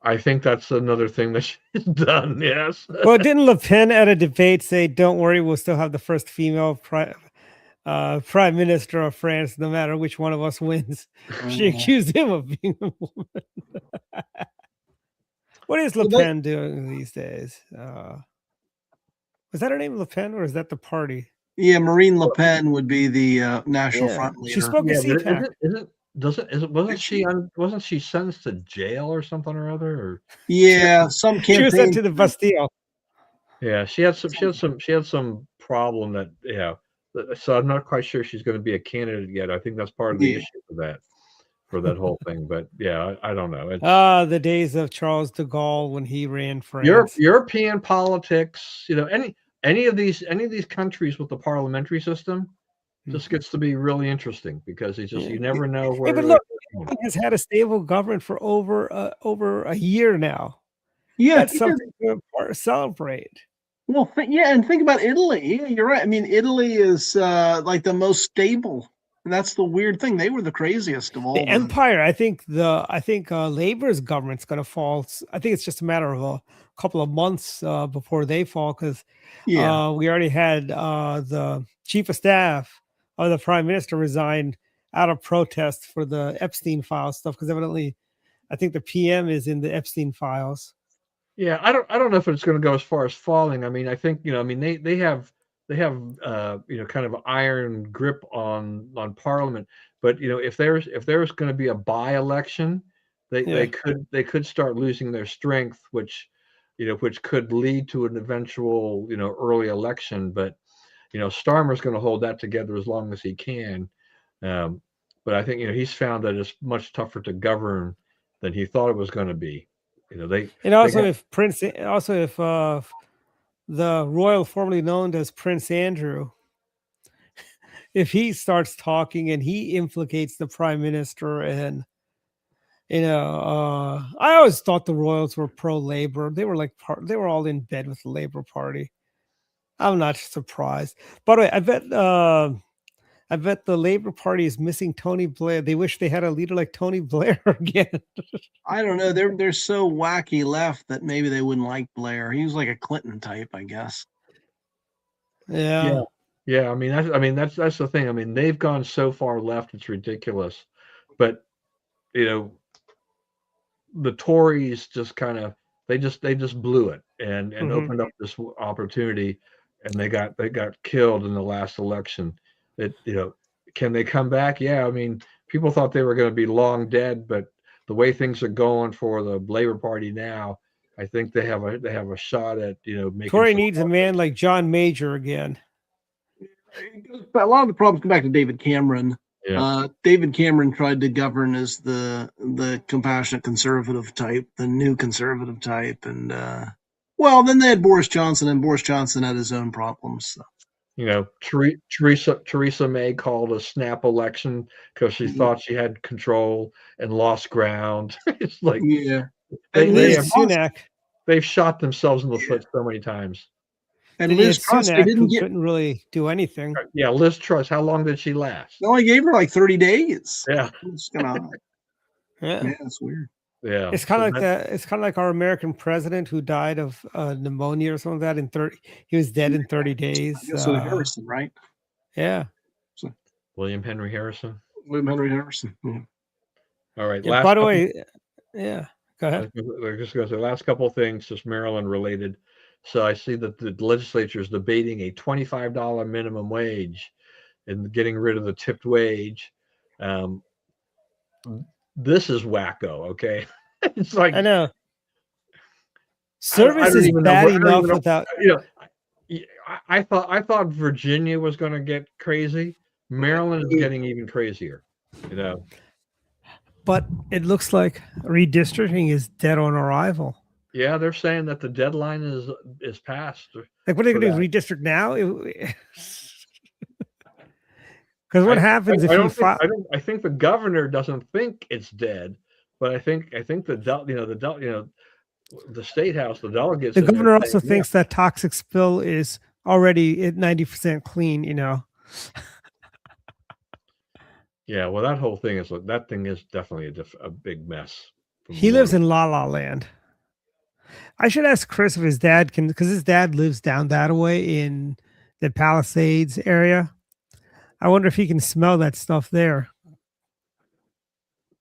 I think that's another thing that she's done. Yes. Well, didn't Le Pen at a debate say, "Don't worry, we'll still have the first female prime minister of France, no matter which one of us wins"? She accused him of being a woman. What is Le Pen doing these days? Was that her name, Le Pen, or is that the party? Yeah, Marine Le Pen would be the National Front leader. She spoke at CPAC. Wasn't she sentenced to jail or something or other? Or yeah, some campaign. She was sent to the Bastille. Yeah, she had some problem that, yeah. So I'm not quite sure she's going to be a candidate yet. I think that's part of the issue for that whole thing. But yeah, I don't know. The days of Charles de Gaulle when he ran France. European politics, any of these countries with the parliamentary system just gets to be really interesting, because it's just you never know where. Yeah, but look, Italy has had a stable government for over a year now. Yeah, that's something to celebrate. Well, and think about Italy. Yeah, you're right. I mean, Italy is like the most stable, and that's the weird thing. They were the craziest of all. The empire. I think Labor's government's going to fall. I think it's just a matter of a couple of months before they fall, because we already had the chief of staff of the prime minister resigned out of protest for the Epstein file stuff, because evidently, I think the PM is in the Epstein files. Yeah, I don't know if it's going to go as far as falling. I mean, I think they have kind of iron grip on Parliament. But if there's going to be a by-election, they could start losing their strength, which could lead to an eventual early election. But Starmer's going to hold that together as long as he can. But I think he's found that it's much tougher to govern than he thought it was going to be. If the royal formerly known as Prince Andrew, if he starts talking and he implicates the prime minister, and I always thought the royals were pro-labor. They were they were all in bed with the Labor Party. I'm not surprised. By the way, I bet the Labor Party is missing Tony Blair. They wish they had a leader like Tony Blair again. I don't know. They're so wacky left that maybe they wouldn't like Blair. He was like a Clinton type, I guess. Yeah. I mean that's the thing. I mean, they've gone so far left, it's ridiculous. But the Tories just kind of they just blew it and opened up this opportunity, and they got killed in the last election. Can they come back? Yeah, I mean, people thought they were going to be long dead, but the way things are going for the Labor Party now, I think they have a shot at making. Tory needs a man like John Major again. a lot of the problems come back to David Cameron. Yeah. David Cameron tried to govern as the compassionate conservative type, the new conservative type, and well, then they had Boris Johnson, and Boris Johnson had his own problems. So. You know, Theresa May called a snap election because she thought she had control and lost ground. It's like Yeah, they've shot themselves in the foot so many times. And Liz Truss, they didn't get. Couldn't really do anything. Yeah, Liz Truss. How long did she last? No, I gave her like 30 days. Yeah, it's kind of. Yeah, it's weird. Yeah, it's kind of like it's kind of like our American president who died of pneumonia or something like that in 30. He was dead in 30 days. So Harrison, right? Yeah. So, William Henry Harrison. William Henry Harrison. Yeah. All right. Yeah, by the way, yeah. Go ahead. Just go to the last couple of things, just Maryland related. So I see that the legislature is debating a $25 minimum wage and getting rid of the tipped wage. This is wacko. Okay, it's like I know. Service is bad enough without. You know, I thought Virginia was going to get crazy. Maryland is getting even crazier. You know. But it looks like redistricting is dead on arrival. Yeah, they're saying that the deadline is passed. Like, what are they going to do? Redistrict now? Because what happens if you file? I think the governor doesn't think it's dead, but I think the state house, the delegates. The governor also thinks that toxic spill is already at 90% clean. You know. Yeah, well, that whole thing is definitely a big mess. He lives in La La Land. I should ask Chris if his dad can, because his dad lives down that way in the Palisades area. I wonder if he can smell that stuff there.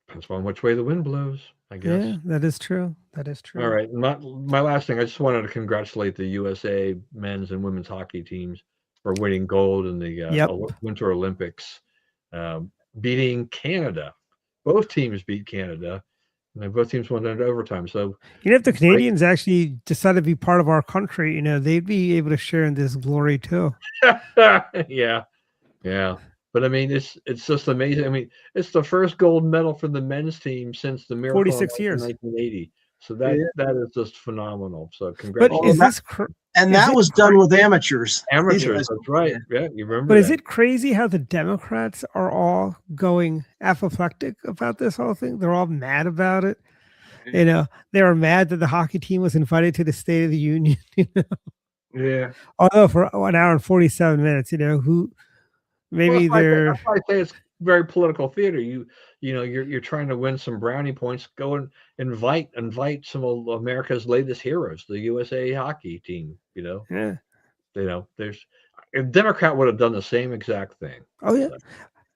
Depends on which way the wind blows, I guess. Yeah, that is true. That is true. All right. My last thing, I just wanted to congratulate the USA men's and women's hockey teams for winning gold in the Winter Olympics, beating Canada. Both teams beat Canada, and both teams went into overtime. So, if the Canadians actually decided to be part of our country, they'd be able to share in this glory too. Yeah. But I mean, it's just amazing. I mean, it's the first gold medal for the men's team since the miracle 46 years, 1980. So that is just phenomenal. So congratulations. But that was done with amateurs. Amateurs, that's right. Yeah, you remember. But is it crazy how the Democrats are all going apoplectic about this whole thing? They're all mad about it. They were mad that the hockey team was invited to the State of the Union. Yeah. Although for 1 hour and 47 minutes, maybe they're. That's why I say it's very political theater. You're trying to win some brownie points. Go and invite some of America's latest heroes, the USA hockey team. Yeah. There's a Democrat would have done the same exact thing. Oh yeah.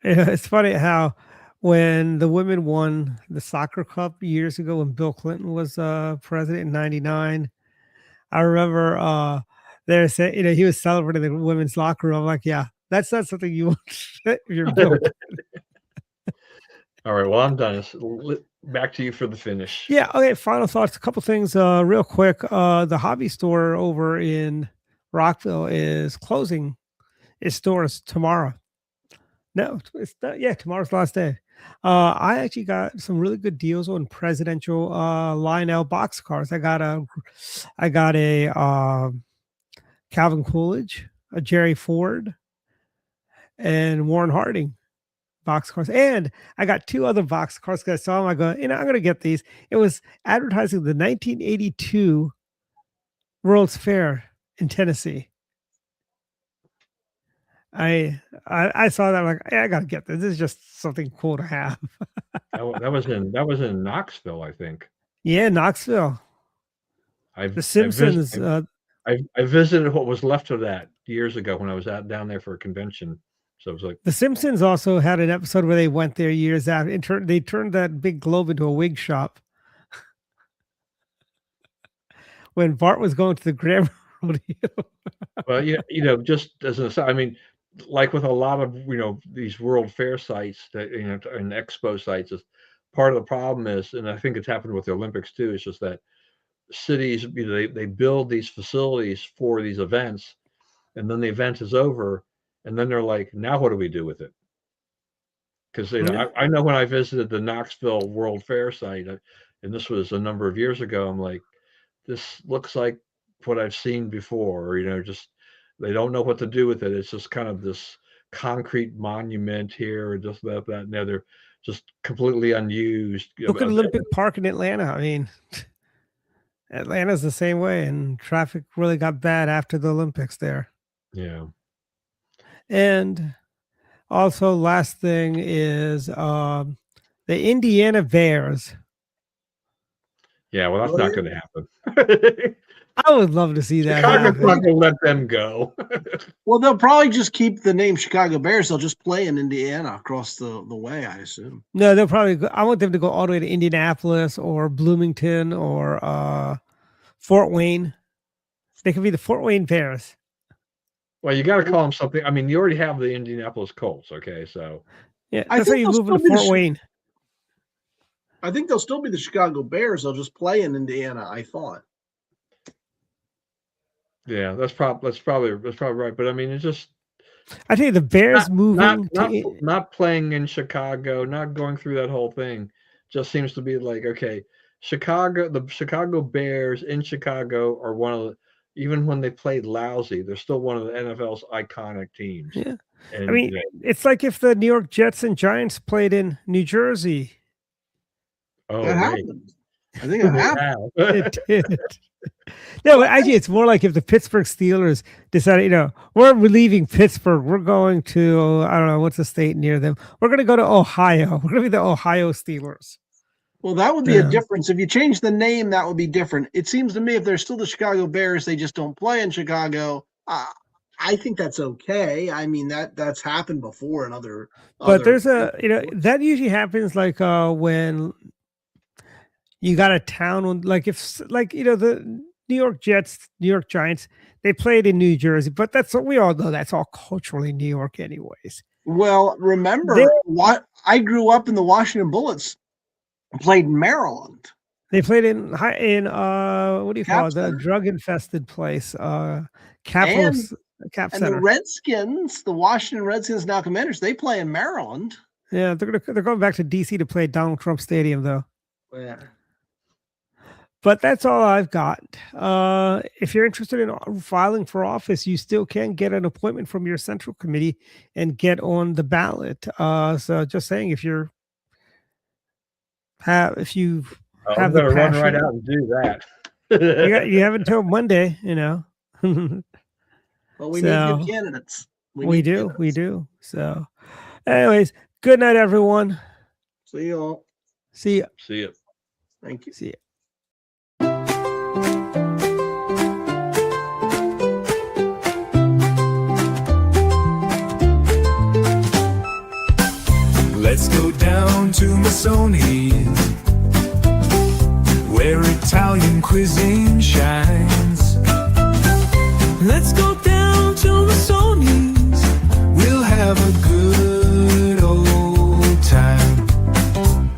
It's funny how when the women won the soccer cup years ago when Bill Clinton was president in '99, I remember they said he was celebrating the women's locker room. I'm like, yeah, that's not something you want. You're Bill. All right. Well, I'm done. Back to you for the finish. Yeah. Okay. Final thoughts. A couple things real quick. The hobby store over in Rockville is closing its doors tomorrow. No, it's not. Yeah, tomorrow's the last day. I actually got some really good deals on presidential Lionel boxcars. I got a Calvin Coolidge, a Jerry Ford, and Warren Harding boxcars. And I got 2 other boxcars because I saw them. I go, I'm going to get these. It was advertising the 1982 World's Fair in Tennessee. I saw that. I'm like, I got to get this. This is just something cool to have. that was in Knoxville, I think. Yeah, Knoxville. The Simpsons. I visited what was left of that years ago when I was down there for a convention. So it was like The Simpsons also had an episode where they went there years after. They turned that big globe into a wig shop. When Bart was going to the grammar rodeo. Well, just as an aside, I mean, like with a lot of these World Fair sites that and expo sites, is part of the problem is, and I think it's happened with the Olympics too. It's just that cities they build these facilities for these events, and then the event is over, and then they're like, now what do we do with it? Because I know when I visited the Knoxville World Fair site, and this was a number of years ago, I'm like, this looks like what I've seen before. Just they don't know what to do with it. It's just kind of this concrete monument here, or just that and the other, just completely unused. Look at Olympic Park in Atlanta. I mean, Atlanta's the same way, and traffic really got bad after the Olympics there. Yeah. And also, last thing is the Indiana Bears. Yeah, well, that's not going to happen. I would love to see that. Chicago's not going to let them go. Well, they'll probably just keep the name Chicago Bears. They'll just play in Indiana across the way, I assume. No, they'll probably go. I want them to go all the way to Indianapolis or Bloomington or Fort Wayne. They could be the Fort Wayne Bears. Well, you got to call them something. I mean, you already have the Indianapolis Colts, okay? So yeah, that's how you move into Fort Wayne. I think they'll still be the Chicago Bears. They'll just play in Indiana, I thought. Yeah, that's probably right. But I mean, it's just I think the Bears not playing in Chicago, not going through that whole thing, just seems to be like, okay, the Chicago Bears in Chicago are one of the, even when they played lousy, they're still one of the NFL's iconic teams. Yeah, and, I mean, it's like if the New York Jets and Giants played in New Jersey. Oh, that happened. I think it happened. It did. No, actually, it's more like if the Pittsburgh Steelers decided, we're leaving Pittsburgh. We're going to, I don't know, what's the state near them? We're going to go to Ohio. We're going to be the Ohio Steelers. Well, that would be a difference. If you change the name, that would be different. It seems to me if they're still the Chicago Bears, they just don't play in Chicago. I think that's okay. I mean, that's happened before in other. But there's that usually happens like when you got a town, like if the New York Jets, New York Giants, they played in New Jersey, but that's what we all know. That's all culturally New York anyways. Well, remember what I grew up in the Washington Bullets played in Maryland. They played in what do you call it? The drug infested place. Cap and Center. The Redskins, the Washington Redskins, now Commanders, they play in Maryland. Yeah, they're going back to DC to play Donald Trump Stadium though. Yeah. But that's all I've got. If you're interested in filing for office, you still can get an appointment from your central committee and get on the ballot. So just saying, if you have the passion, run right out and do that. you have until Monday, Well, we need good candidates. We do. So, anyways, good night, everyone. See you all. See ya. See ya. Thank you. See ya. Let's go down to Masoni's, where Italian cuisine shines. Let's go